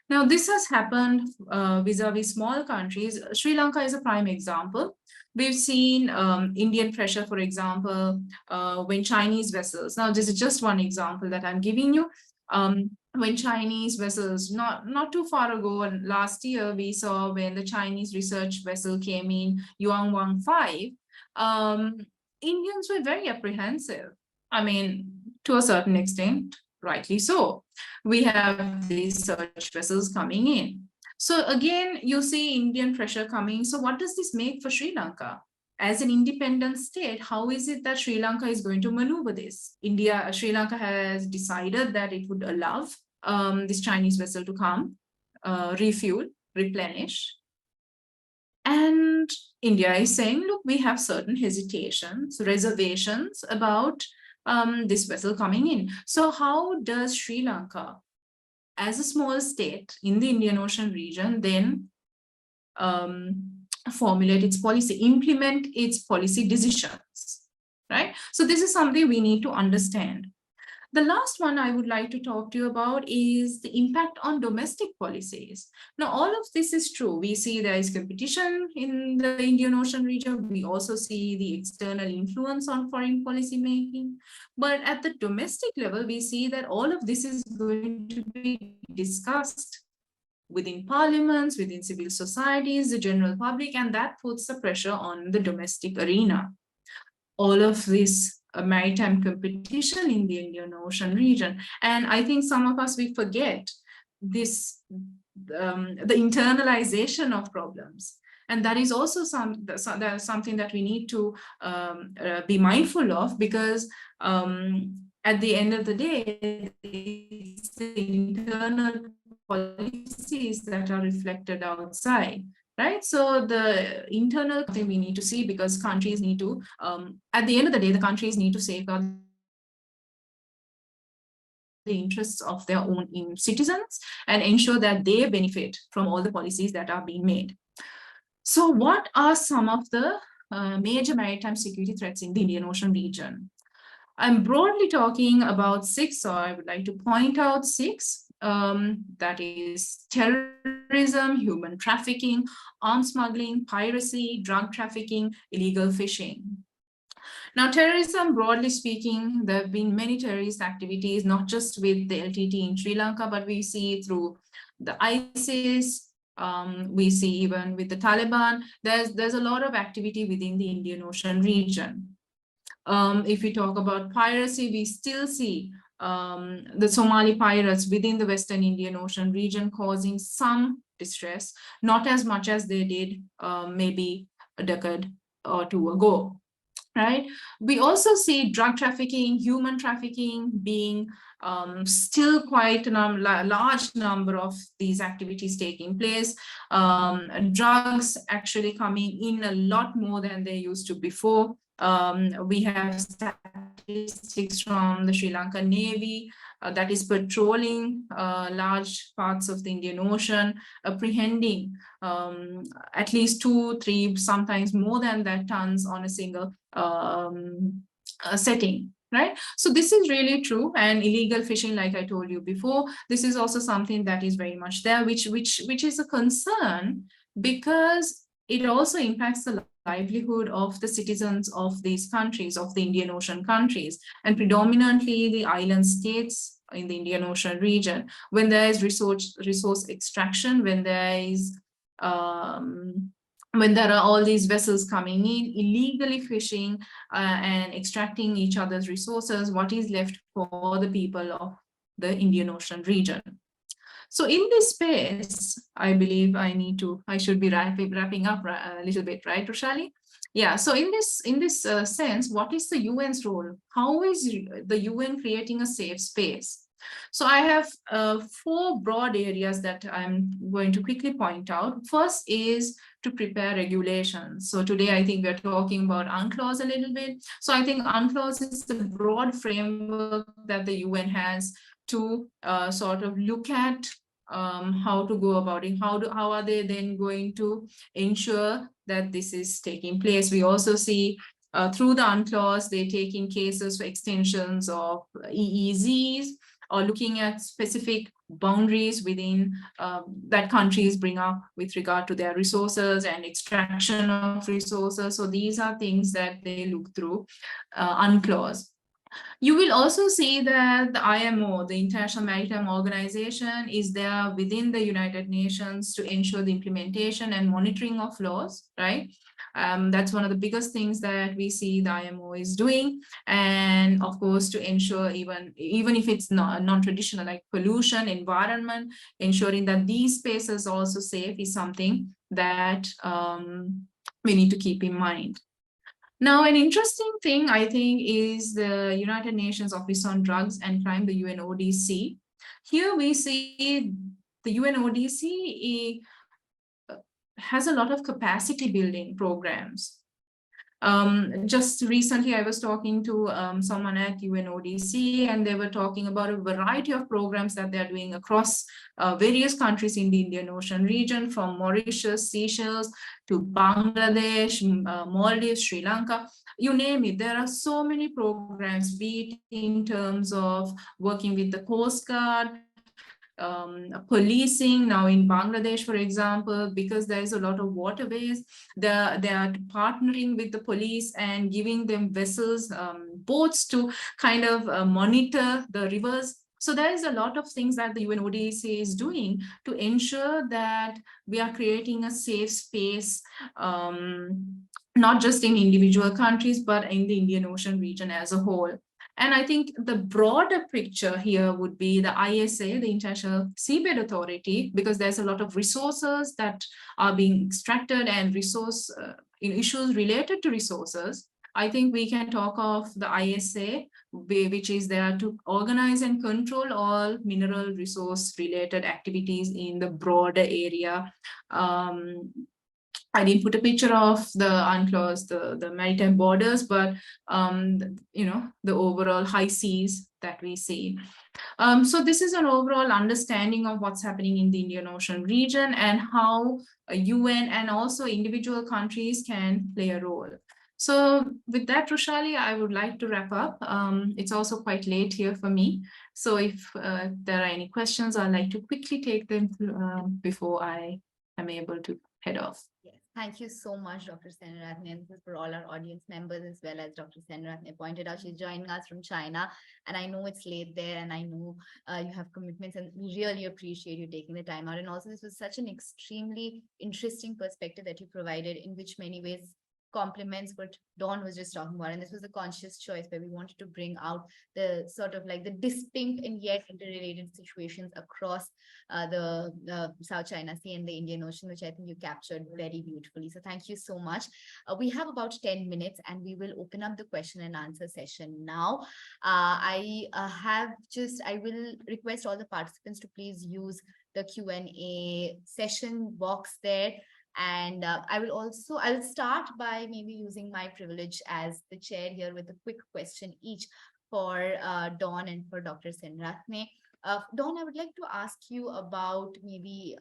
Speaker 2: Now, this has happened vis-a-vis small countries. Sri Lanka is a prime example. We've seen Indian pressure, for example, when Chinese vessels, now this is just one example that I'm giving you, when Chinese vessels, not too far ago, and last year we saw when the Chinese research vessel came in, Yuan 5, Indians were very apprehensive. I mean, to a certain extent, rightly so. We have these search vessels coming in. So again, you see Indian pressure coming. So what does this make for Sri Lanka? As an independent state, how is it that Sri Lanka is going to maneuver this? Sri Lanka has decided that it would allow this Chinese vessel to come, refuel, replenish. And India is saying, look, we have certain hesitations, reservations about this vessel coming in. So how does Sri Lanka, as a small state in the Indian Ocean region, then formulate its policy, implement its policy decisions, right? So this is something we need to understand. The last one I would like to talk to you about is the impact on domestic policies. Now, all of this is true. We see there is competition in the Indian Ocean region. We also see the external influence on foreign policy making. But at the domestic level, we see that all of this is going to be discussed within parliaments, within civil societies, the general public, and that puts the pressure on the domestic arena. All of this maritime competition in the Indian Ocean region. And I think some of us, we forget this, the internalization of problems. And that is also something that we need to be mindful of, because at the end of the day, it's the internal policies that are reflected outside. Right, so the internal thing we need to see, because countries need to, at the end of the day, the countries need to safeguard the interests of their own citizens and ensure that they benefit from all the policies that are being made. So what are some of the major maritime security threats in the Indian Ocean region? I'm broadly talking about 6, so I would like to point out 6. That is terrorism, human trafficking, arms smuggling, piracy, drug trafficking, illegal fishing. Now, terrorism, broadly speaking, there have been many terrorist activities, not just with the LTT in Sri Lanka, but we see through the ISIS, we see even with the Taliban. There's a lot of activity within the Indian Ocean region. If we talk about piracy, we still see the Somali pirates within the Western Indian Ocean region causing some distress, not as much as they did maybe a decade or 2 ago, right? We also see drug trafficking, human trafficking being still quite a large number of these activities taking place. Drugs actually coming in a lot more than they used to before. We have statistics from the Sri Lankan Navy that is patrolling large parts of the Indian Ocean, apprehending at least 2, 3, sometimes more than that tons on a single setting. Right, so this is really true. And illegal fishing, like I told you before, this is also something that is very much there, which is a concern, because it also impacts the livelihood of the citizens of these countries, of the Indian Ocean countries, and predominantly the island states in the Indian Ocean region. When there is resource extraction, when there is when there are all these vessels coming in, illegally fishing and extracting each other's resources, what is left for the people of the Indian Ocean region? So in this space, I believe I should be wrapping up a little bit, right, Roshali? Yeah, so in this sense, what is the UN's role? How is the UN creating a safe space? So I have 4 broad areas that I'm going to quickly point out. First is to prepare regulations. So today, I think we're talking about UNCLOS a little bit. So I think UNCLOS is the broad framework that the UN has to sort of look at how to go about it. How are they then going to ensure that this is taking place? We also see through the UNCLOS, they taking cases for extensions of EEZs, or looking at specific boundaries within that countries bring up with regard to their resources and extraction of resources. So these are things that they look through UNCLOS. You will also see that the IMO, the International Maritime Organization, is there within the United Nations to ensure the implementation and monitoring of laws, right? That's one of the biggest things that we see the IMO is doing. And of course, to ensure even if it's not non-traditional, like pollution, environment, ensuring that these spaces are also safe is something that we need to keep in mind. Now, an interesting thing, I think, is the United Nations Office on Drugs and Crime, the UNODC. Here we see the UNODC has a lot of capacity building programs. Just recently, I was talking to someone at UNODC, and they were talking about a variety of programs that they're doing across various countries in the Indian Ocean region, from Mauritius, Seychelles, to Bangladesh, Maldives, Sri Lanka, you name it. There are so many programs, be it in terms of working with the Coast Guard, policing. Now in Bangladesh, for example, because there is a lot of waterways, they are partnering with the police and giving them vessels, boats to kind of monitor the rivers. So there is a lot of things that the UNODC is doing to ensure that we are creating a safe space, not just in individual countries, but in the Indian Ocean region as a whole. And I think the broader picture here would be the ISA, the International Seabed Authority, because there's a lot of resources that are being extracted and resource issues related to resources. I think we can talk of the ISA, which is there to organize and control all mineral resource related activities in the broader area. I didn't put a picture of the UNCLOS, the maritime borders, but the overall high seas that we see. So this is an overall understanding of what's happening in the Indian Ocean region and how UN and also individual countries can play a role. So with that, Roshali, I would like to wrap up. It's also quite late here for me. So if there are any questions, I'd like to quickly take them before I am able to head off.
Speaker 1: Yes, thank you so much, Dr. Senaratne. And this is for all our audience members, as well as Dr. Senaratne pointed out, she's joining us from China. And I know it's late there, and I know you have commitments, and we really appreciate you taking the time out. And also, this was such an extremely interesting perspective that you provided, in which many ways complements what Dawn was just talking about. And this was a conscious choice where we wanted to bring out the sort of like the distinct and yet interrelated situations across the South China Sea and the Indian Ocean, which I think you captured very beautifully. So thank you so much. We have about 10 minutes and we will open up the question and answer session now. I will request all the participants to please use the Q&A session box there. And I'll start by maybe using my privilege as the chair here with a quick question each for Dawn and for Dr. Senaratne. Dawn, I would like to ask you about maybe,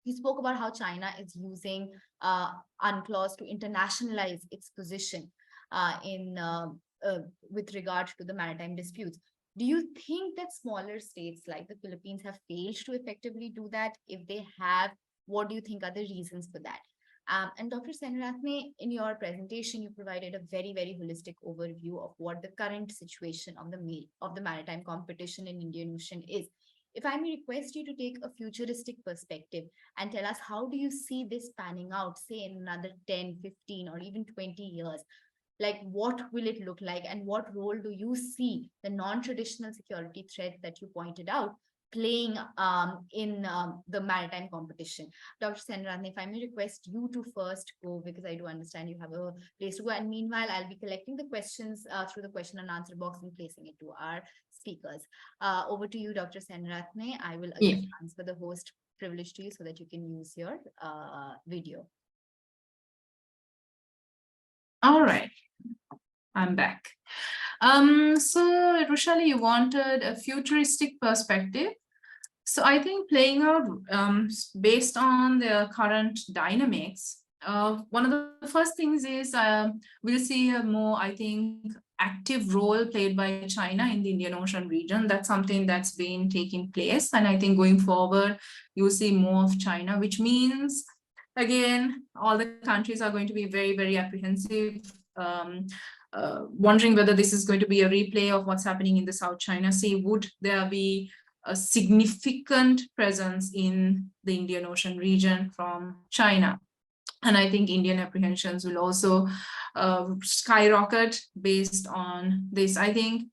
Speaker 1: you spoke about how China is using UNCLOS to internationalize its position with regard to the maritime disputes. Do you think that smaller states like the Philippines have failed to effectively do that? If they have, what do you think are the reasons for that? And Dr. Senaratne, in your presentation, you provided a very, very holistic overview of what the current situation of the maritime competition in Indian Ocean is. If I may request you to take a futuristic perspective and tell us, how do you see this panning out, say in another 10, 15, or even 20 years? Like, what will it look like, and what role do you see the non-traditional security threat that you pointed out playing in the maritime competition? Dr. Senaratne, if I may request you to first go, because I do understand you have a place to go. And meanwhile, I'll be collecting the questions through the question and answer box and placing it to our speakers. Over to you, Dr. Senaratne. I will again transfer the host privilege to you so that you can use your video.
Speaker 2: All right, I'm back. So Roshali, you wanted a futuristic perspective. So I think playing out based on the current dynamics, one of the first things is we'll see a more, I think, active role played by China in the Indian Ocean region. That's something that's been taking place. And I think going forward, you'll see more of China, which means, again, all the countries are going to be very, very apprehensive wondering whether this is going to be a replay of what's happening in the South China Sea. Would there be a significant presence in the Indian Ocean region from China? And I think Indian apprehensions will also skyrocket based on this. I think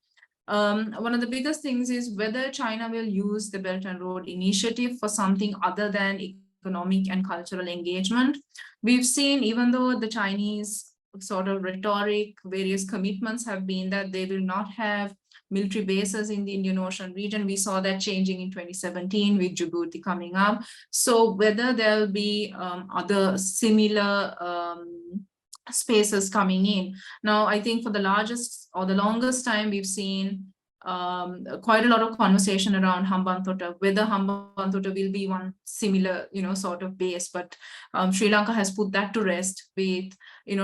Speaker 2: one of the biggest things is whether China will use the Belt and Road Initiative for something other than economic and cultural engagement. We've seen, even though the Chinese sort of rhetoric, various commitments have been that they will not have military bases in the Indian Ocean region. We saw that changing in 2017 with Djibouti coming up. So whether there'll be other similar spaces coming in. Now, I think for the largest or the longest time, we've seen quite a lot of conversation around Hambantota, whether Hambantota will be one similar, sort of base, but Sri Lanka has put that to rest with,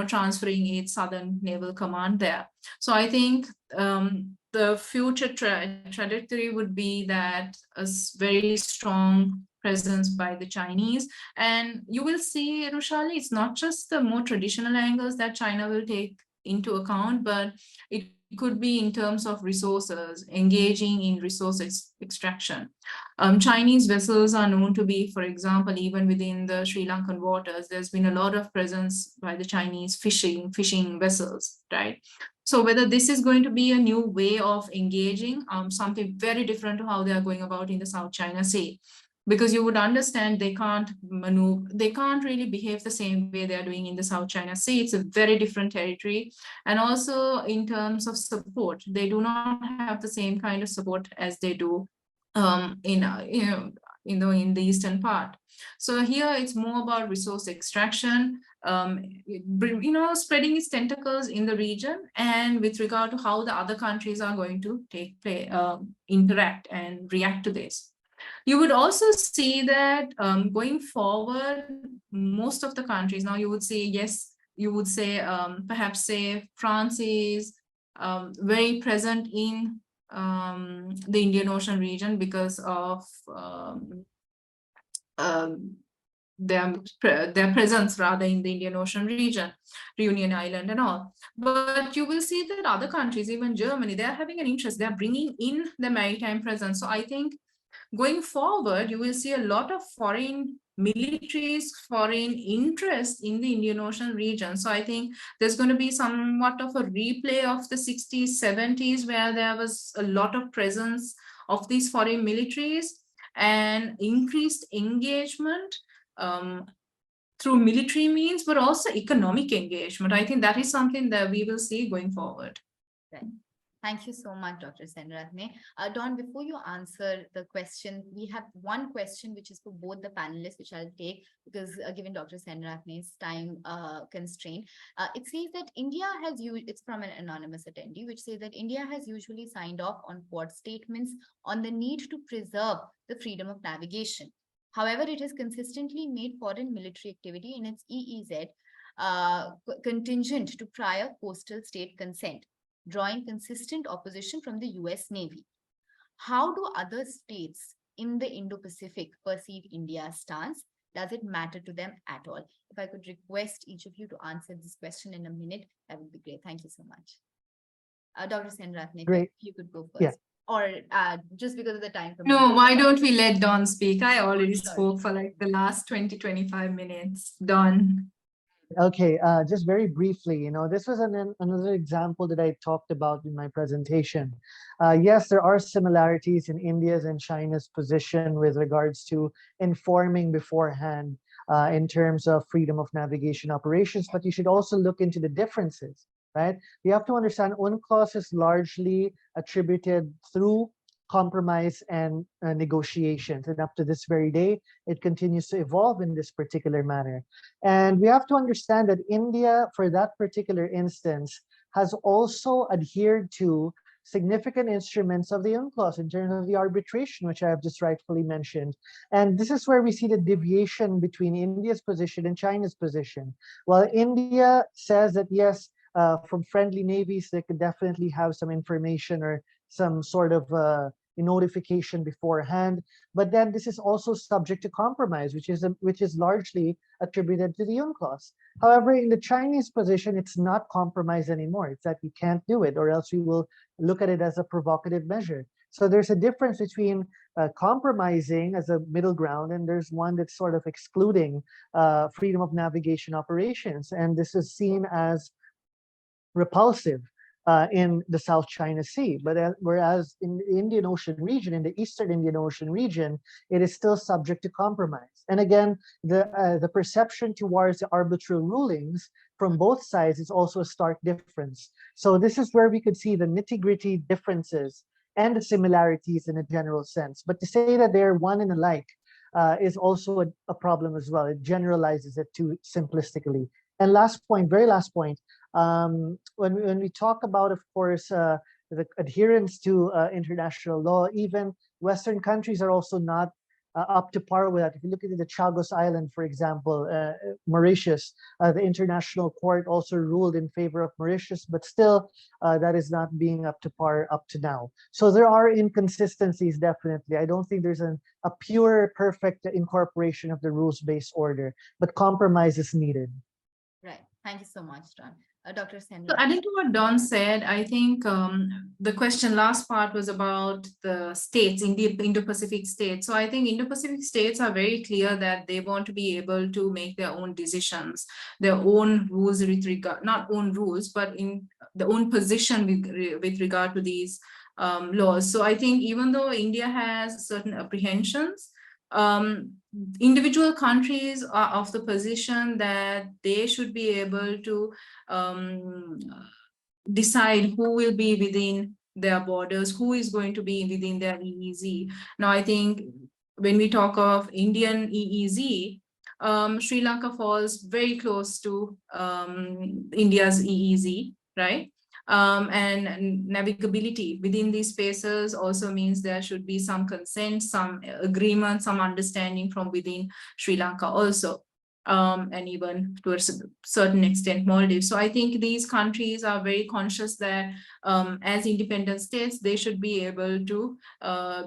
Speaker 2: transferring its Southern Naval Command there. So I think the future trajectory would be that a very strong presence by the Chinese. And you will see, Roshali, it's not just the more traditional angles that China will take into account, but it could be in terms of resources, engaging in resource extraction. Chinese vessels are known to be, for example, even within the Sri Lankan waters, there's been a lot of presence by the Chinese fishing vessels, right? So whether this is going to be a new way of engaging, something very different to how they are going about in the South China Sea, because you would understand they can't maneuver, they can't really behave the same way they are doing in the South China Sea. It's a very different territory. And also in terms of support, they do not have the same kind of support as they do in the eastern part. So here it's more about resource extraction, spreading its tentacles in the region, and with regard to how the other countries are going to interact and react to this. You would also see that going forward, most of the countries, now you would say, yes, you would say, perhaps say France is very present in the Indian Ocean region because of their presence rather in the Indian Ocean region, Reunion Island and all. But you will see that other countries, even Germany, they're having an interest, they're bringing in the maritime presence. So I think going forward, you will see a lot of foreign militaries, foreign interest in the Indian Ocean region. So I think there's going to be somewhat of a replay of the 60s, 70s, where there was a lot of presence of these foreign militaries and increased engagement through military means, but also economic engagement. I think that is something that we will see going forward.
Speaker 1: Right. Thank you so much, Dr. Senaratne. Dawn, before you answer the question, we have one question which is for both the panelists, which I'll take because given Dr. Senaratne's time constraint. It says that India has used, it's from an anonymous attendee, which says that India has usually signed off on Quad statements on the need to preserve the freedom of navigation. However, it has consistently made foreign military activity in its EEZ contingent to prior coastal state consent, drawing consistent opposition from the US Navy. How do other states in the Indo-Pacific perceive India's stance? Does it matter to them at all? If I could request each of you to answer this question in a minute, that would be great. Thank you so much. Dr. Senaratne, if you could go first.
Speaker 3: Yeah.
Speaker 1: Or just because of the time.
Speaker 2: No, why don't we let Dawn speak? I already spoke for like the last 20-25 minutes. Dawn.
Speaker 3: Okay, just very briefly, this was another example that I talked about in my presentation. Yes, there are similarities in India's and China's position with regards to informing beforehand in terms of freedom of navigation operations, but you should also look into the differences, right? We have to understand UNCLOS is largely attributed through compromise and negotiations. And up to this very day, it continues to evolve in this particular manner. And we have to understand that India, for that particular instance, has also adhered to significant instruments of the UNCLOS in terms of the arbitration, which I have just rightfully mentioned. And this is where we see the deviation between India's position and China's position. While India says that, yes, from friendly navies, they could definitely have some information or some sort of notification beforehand. But then this is also subject to compromise, which is largely attributed to the UNCLOS. However, in the Chinese position, it's not compromise anymore. It's that you can't do it, or else we will look at it as a provocative measure. So there's a difference between compromising as a middle ground, and there's one that's sort of excluding freedom of navigation operations. And this is seen as repulsive in the South China Sea. But whereas in the Indian Ocean region, in the Eastern Indian Ocean region, it is still subject to compromise. And again, the perception towards the arbitral rulings from both sides is also a stark difference. So this is where we could see the nitty-gritty differences and the similarities in a general sense. But to say that they're one and alike is also a problem as well. It generalizes it too simplistically. And last point, very last point, when we talk about, of course, the adherence to international law, even Western countries are also not up to par with that. If you look at the Chagos Island, for example, Mauritius, the International Court also ruled in favor of Mauritius, but still that is not being up to par up to now. So there are inconsistencies, definitely. I don't think there's a pure, perfect incorporation of the rules-based order, but compromise is needed.
Speaker 1: Right. Thank you so much, Don. Dr. Senaratne.
Speaker 2: So adding to what Don said, I think the question last part was about the states, Indo-Pacific states. So I think Indo-Pacific states are very clear that they want to be able to make their own decisions, their own rules with regard, not own rules, but in the own position with regard to these laws. So I think even though India has certain apprehensions, individual countries are of the position that they should be able to decide who will be within their borders, who is going to be within their EEZ. Now, I think when we talk of Indian EEZ, Sri Lanka falls very close to India's EEZ, right? And navigability within these spaces also means there should be some consent, some agreement, some understanding from within Sri Lanka also, and even to a certain extent Maldives. So I think these countries are very conscious that as independent states, they should be able to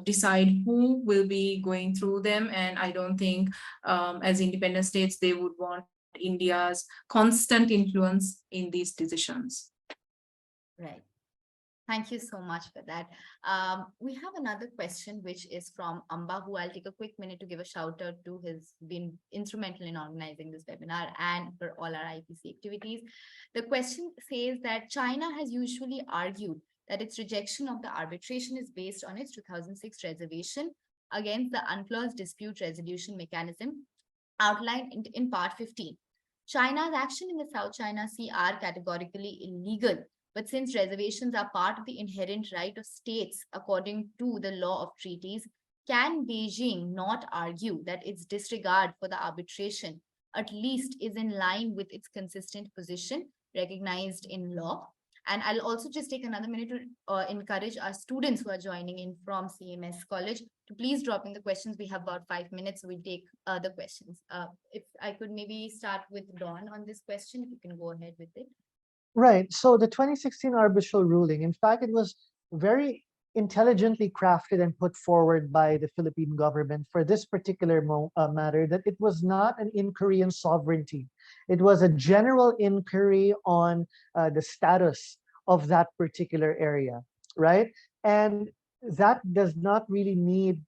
Speaker 2: decide who will be going through them. And I don't think as independent states, they would want India's constant influence in these decisions.
Speaker 1: Right. Thank you so much for that. We have another question, which is from Amba, who I'll take a quick minute to give a shout out to. Has been instrumental in organizing this webinar and for all our IPC activities. The question says that China has usually argued that its rejection of the arbitration is based on its 2006 reservation against the UNCLOS dispute resolution mechanism outlined in Part 15. China's action in the South China Sea are categorically illegal. But since reservations are part of the inherent right of states according to the law of treaties, can Beijing not argue that its disregard for the arbitration at least is in line with its consistent position recognized in law? And I'll also just take another minute to encourage our students who are joining in from CMS College to please drop in the questions. We have about 5 minutes, so we'll take the questions. If I could maybe start with Dawn on this question, if you can go ahead with it.
Speaker 3: Right. So the 2016 arbitral ruling, in fact, it was very intelligently crafted and put forward by the Philippine government for this particular matter, that it was not an inquiry on sovereignty. It was a general inquiry on the status of that particular area, right? And that does not really need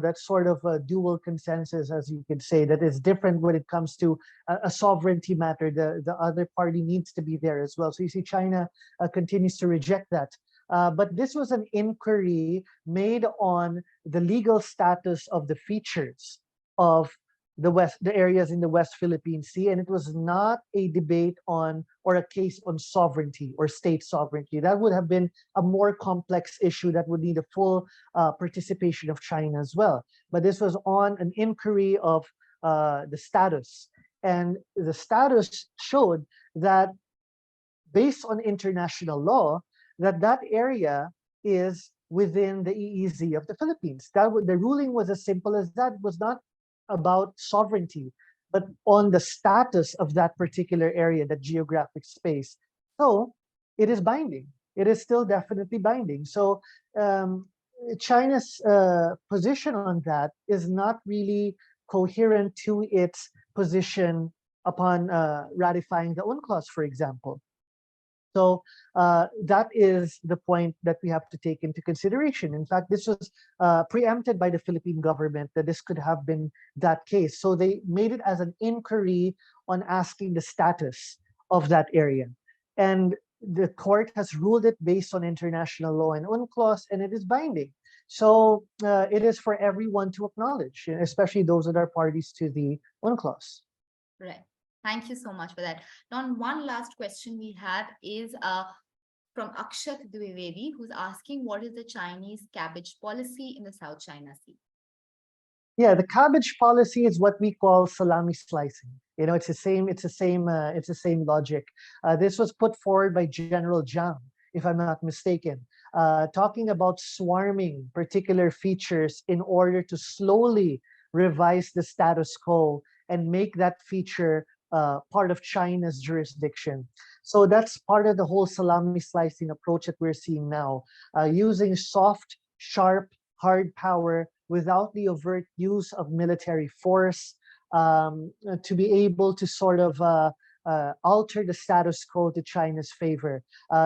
Speaker 3: that sort of a dual consensus, as you could say, that is different when it comes to a sovereignty matter. The other party needs to be there as well. So you see China continues to reject that. But this was an inquiry made on the legal status of the features of the areas in the West Philippine Sea, and it was not a debate on or a case on sovereignty or state sovereignty. That would have been a more complex issue that would need a full participation of China as well. But this was on an inquiry of the status, and the status showed that based on international law, that area is within the EEZ of the Philippines. The ruling was as simple as that. It was not about sovereignty, but on the status of that particular area, that geographic space. So it is binding. It is still definitely binding. So China's position on that is not really coherent to its position upon ratifying the UNCLOS, for example. So that is the point that we have to take into consideration. In fact, this was preempted by the Philippine government that this could have been that case. So they made it as an inquiry on asking the status of that area. And the court has ruled it based on international law and UNCLOS, and it is binding. So it is for everyone to acknowledge, especially those that are parties to the UNCLOS.
Speaker 1: Right. Thank you so much for that. Now, one last question we have is from Akshat Dwivedi, who's asking, what is the Chinese cabbage policy in the South China Sea?
Speaker 3: Yeah, the cabbage policy is what we call salami slicing. You know, it's the same logic. This was put forward by General Zhang, if I'm not mistaken, talking about swarming particular features in order to slowly revise the status quo and make that feature part of China's jurisdiction. So that's part of the whole salami slicing approach that we're seeing now, using soft, sharp, hard power without the overt use of military force to be able to sort of alter the status quo to China's favor.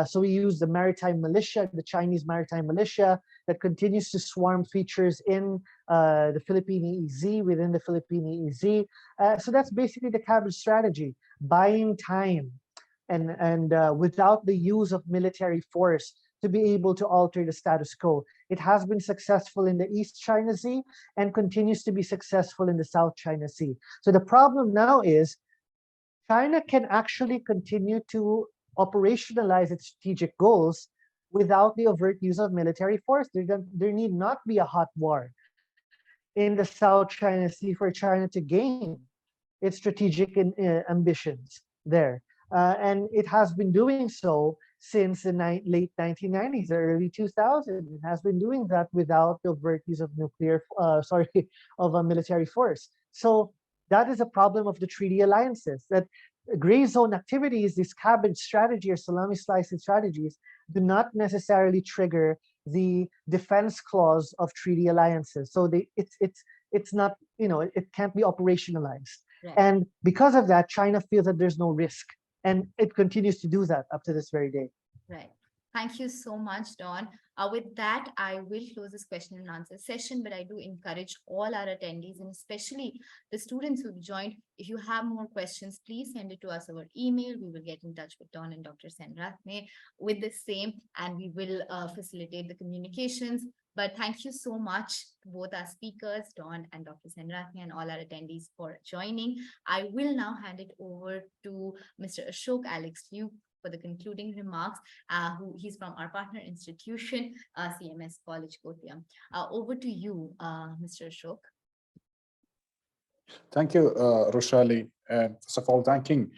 Speaker 3: So we use the maritime militia, the Chinese maritime militia that continues to swarm features in the Philippine EEZ, within the Philippine EEZ. So that's basically the cabbage strategy, buying time and without the use of military force to be able to alter the status quo. It has been successful in the East China Sea and continues to be successful in the South China Sea. So the problem now is China can actually continue to operationalize its strategic goals without the overt use of military force. There need not be a hot war in the South China Sea for China to gain its strategic ambitions there. And it has been doing so since the late 1990s, or early 2000s. It has been doing that without the overt use of of a military force. So that is a problem of the treaty alliances, that gray zone activities, this cabbage strategy or salami slicing strategies, do not necessarily trigger the defense clause of treaty alliances. So it's not, it can't be operationalized. Right. And because of that, China feels that there's no risk. And it continues to do that up to this very day.
Speaker 1: Right. Thank you so much, Don. With that, I will close this question and answer session, but I do encourage all our attendees and especially the students who've joined. If you have more questions, please send it to us over email. We will get in touch with Don and Dr. Senaratne with the same, and we will facilitate the communications. But thank you so much to both our speakers, Don and Dr. Senaratne, and all our attendees for joining. I will now hand it over to Mr. Ashok Alex Liu for the concluding remarks. He's from our partner institution, CMS College Kottayam. Over to you, Mr. Ashok.
Speaker 4: Thank you, Roshali. And first of all, thanking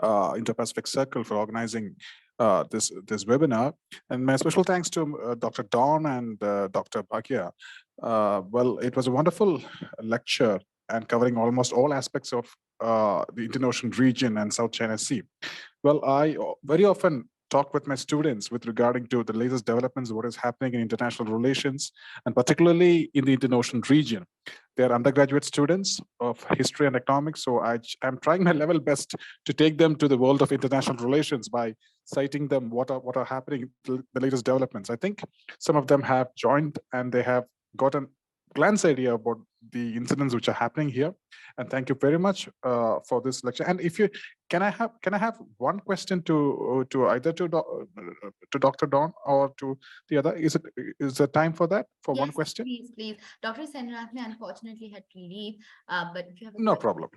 Speaker 4: Indo-Pacific Circle for organizing this webinar. And my special thanks to Dr. Don and Dr. Bhagya. Well, it was a wonderful lecture and covering almost all aspects of the Indian Ocean region and South China Sea. Well, I very often talk with my students with regarding to the latest developments, what is happening in international relations, and particularly in the Indian Ocean region. They're undergraduate students of history and economics, so I'm trying my level best to take them to the world of international relations by citing them what are happening, the latest developments. I think some of them have joined and they have got a glance idea about the incidents which are happening here. And thank you very much for this lecture. And if you can I have one question to either to Dr. Don or to the other? Is there time for that
Speaker 1: yes,
Speaker 4: one question?
Speaker 1: Please. Dr. Senaratne unfortunately had to leave, but if you have
Speaker 4: no problem.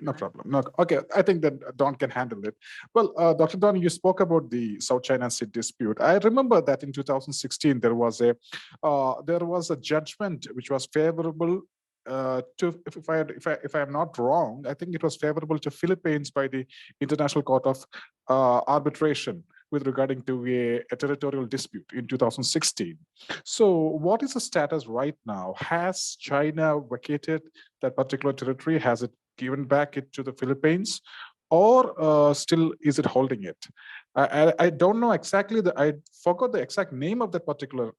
Speaker 4: Okay, I think that Don can handle it. Well, Dr. Don, you spoke about the South China Sea dispute. I remember that in 2016 there was a judgment which was favorable if I am not wrong, I think it was favorable to Philippines by the International Court of Arbitration with regarding to a territorial dispute in 2016. So what is the status right now? Has China vacated that particular territory? Has it given back it to the Philippines? Or still is it holding it? I don't know exactly, I forgot the exact name of that particular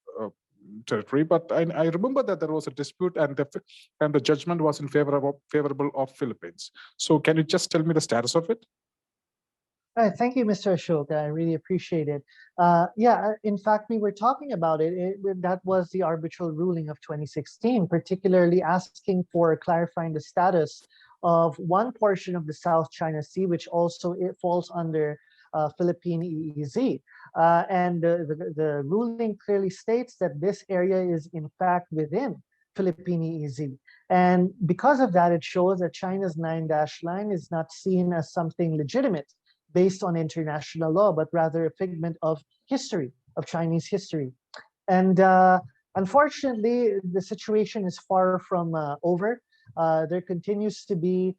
Speaker 4: territory, but I remember that there was a dispute and the judgment was in favorable of Philippines. So can you just tell me the status of it?
Speaker 3: All right, thank you, Mr. Ashok. I really appreciate it. In fact, we were talking about it. That was the arbitral ruling of 2016, particularly asking for clarifying the status of one portion of the South China Sea, which also it falls under Philippine EEZ. And the ruling clearly states that this area is in fact within Philippine EEZ. And because of that, it shows that China's 9-dash line is not seen as something legitimate based on international law, but rather a figment of history, of Chinese history. And unfortunately, the situation is far from over. There continues to be,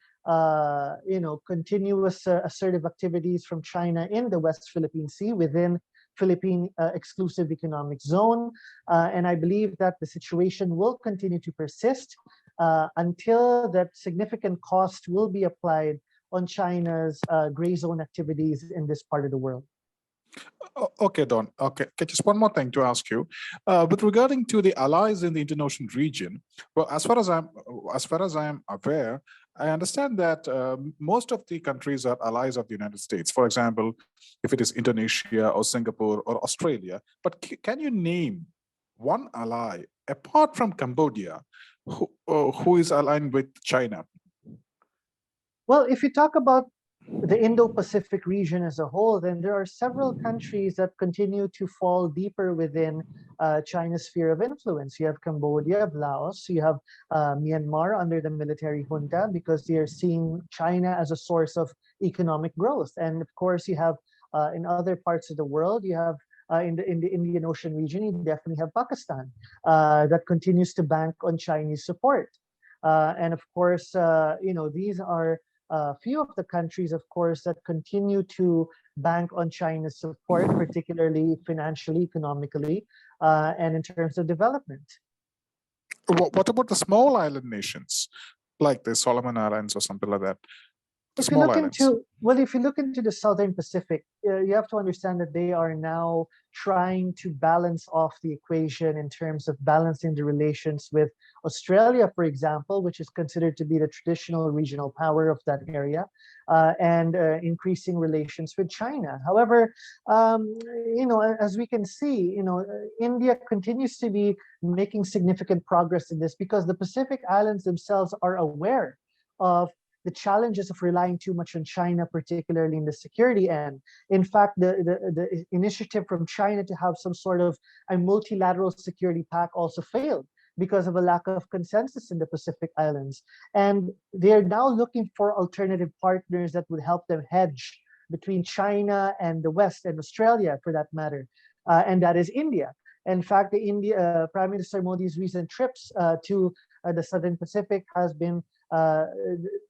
Speaker 3: continuous assertive activities from China in the West Philippine Sea within Philippine exclusive economic zone. And I believe that the situation will continue to persist until that significant cost will be applied on China's gray zone activities in this part of the world.
Speaker 4: Okay, Don. Okay, just one more thing to ask you. With regarding to the allies in the Indian Ocean region, well, as far as I'm aware, I understand that most of the countries are allies of the United States. For example, if it is Indonesia or Singapore or Australia, but can you name one ally apart from Cambodia who is aligned with China?
Speaker 3: Well, if you talk about the Indo-Pacific region as a whole, then there are several countries that continue to fall deeper within China's sphere of influence. You have Cambodia, you have Laos, you have Myanmar under the military junta because they are seeing China as a source of economic growth. And of course, you have in other parts of the world, you have in the Indian Ocean region, you definitely have Pakistan that continues to bank on Chinese support. And of course, these are few of the countries, of course, that continue to bank on China's support, particularly financially, economically, and in terms of development.
Speaker 4: What about the small island nations, like the Solomon Islands or something like that?
Speaker 3: If you look into the Southern Pacific, you have to understand that they are now trying to balance off the equation in terms of balancing the relations with Australia, for example, which is considered to be the traditional regional power of that area, and increasing relations with China. However, as we can see, India continues to be making significant progress in this because the Pacific Islands themselves are aware of the challenges of relying too much on China, particularly in the security end. In fact, the initiative from China to have some sort of a multilateral security pact also failed because of a lack of consensus in the Pacific Islands. And they're now looking for alternative partners that would help them hedge between China and the West and Australia, for that matter, and that is India. In fact, Prime Minister Modi's recent trips to the Southern Pacific has been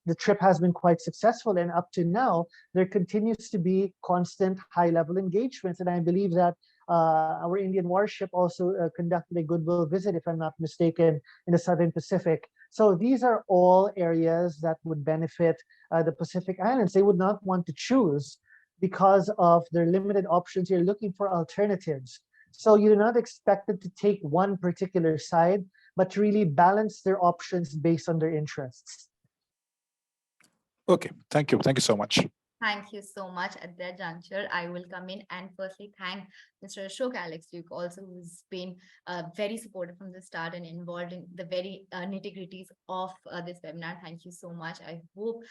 Speaker 3: the trip has been quite successful, and up to now there continues to be constant high-level engagements. And I believe that our Indian warship also conducted a goodwill visit, if I'm not mistaken, in the Southern Pacific. So these are all areas that would benefit the Pacific Islands. They would not want to choose because of their limited options. You're looking for alternatives. So you're not expected to take one particular side, but to really balance their options based on their interests.
Speaker 4: Okay, thank you. Thank you so much.
Speaker 1: Thank you so much. At that juncture, I will come in and firstly thank Mr. Ashok Alex Duke, also who's been very supportive from the start and involved in the very nitty-gritties of this webinar. Thank you so much. I hope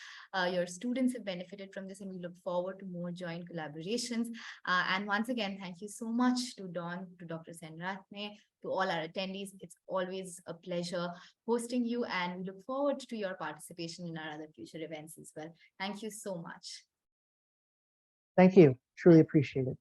Speaker 1: your students have benefited from this, and we look forward to more joint collaborations. And once again, thank you so much to Dawn, to Dr. Senaratne, to all our attendees. It's always a pleasure hosting you, and we look forward to your participation in our other future events as well. Thank you so much.
Speaker 3: Thank you. Truly appreciate it.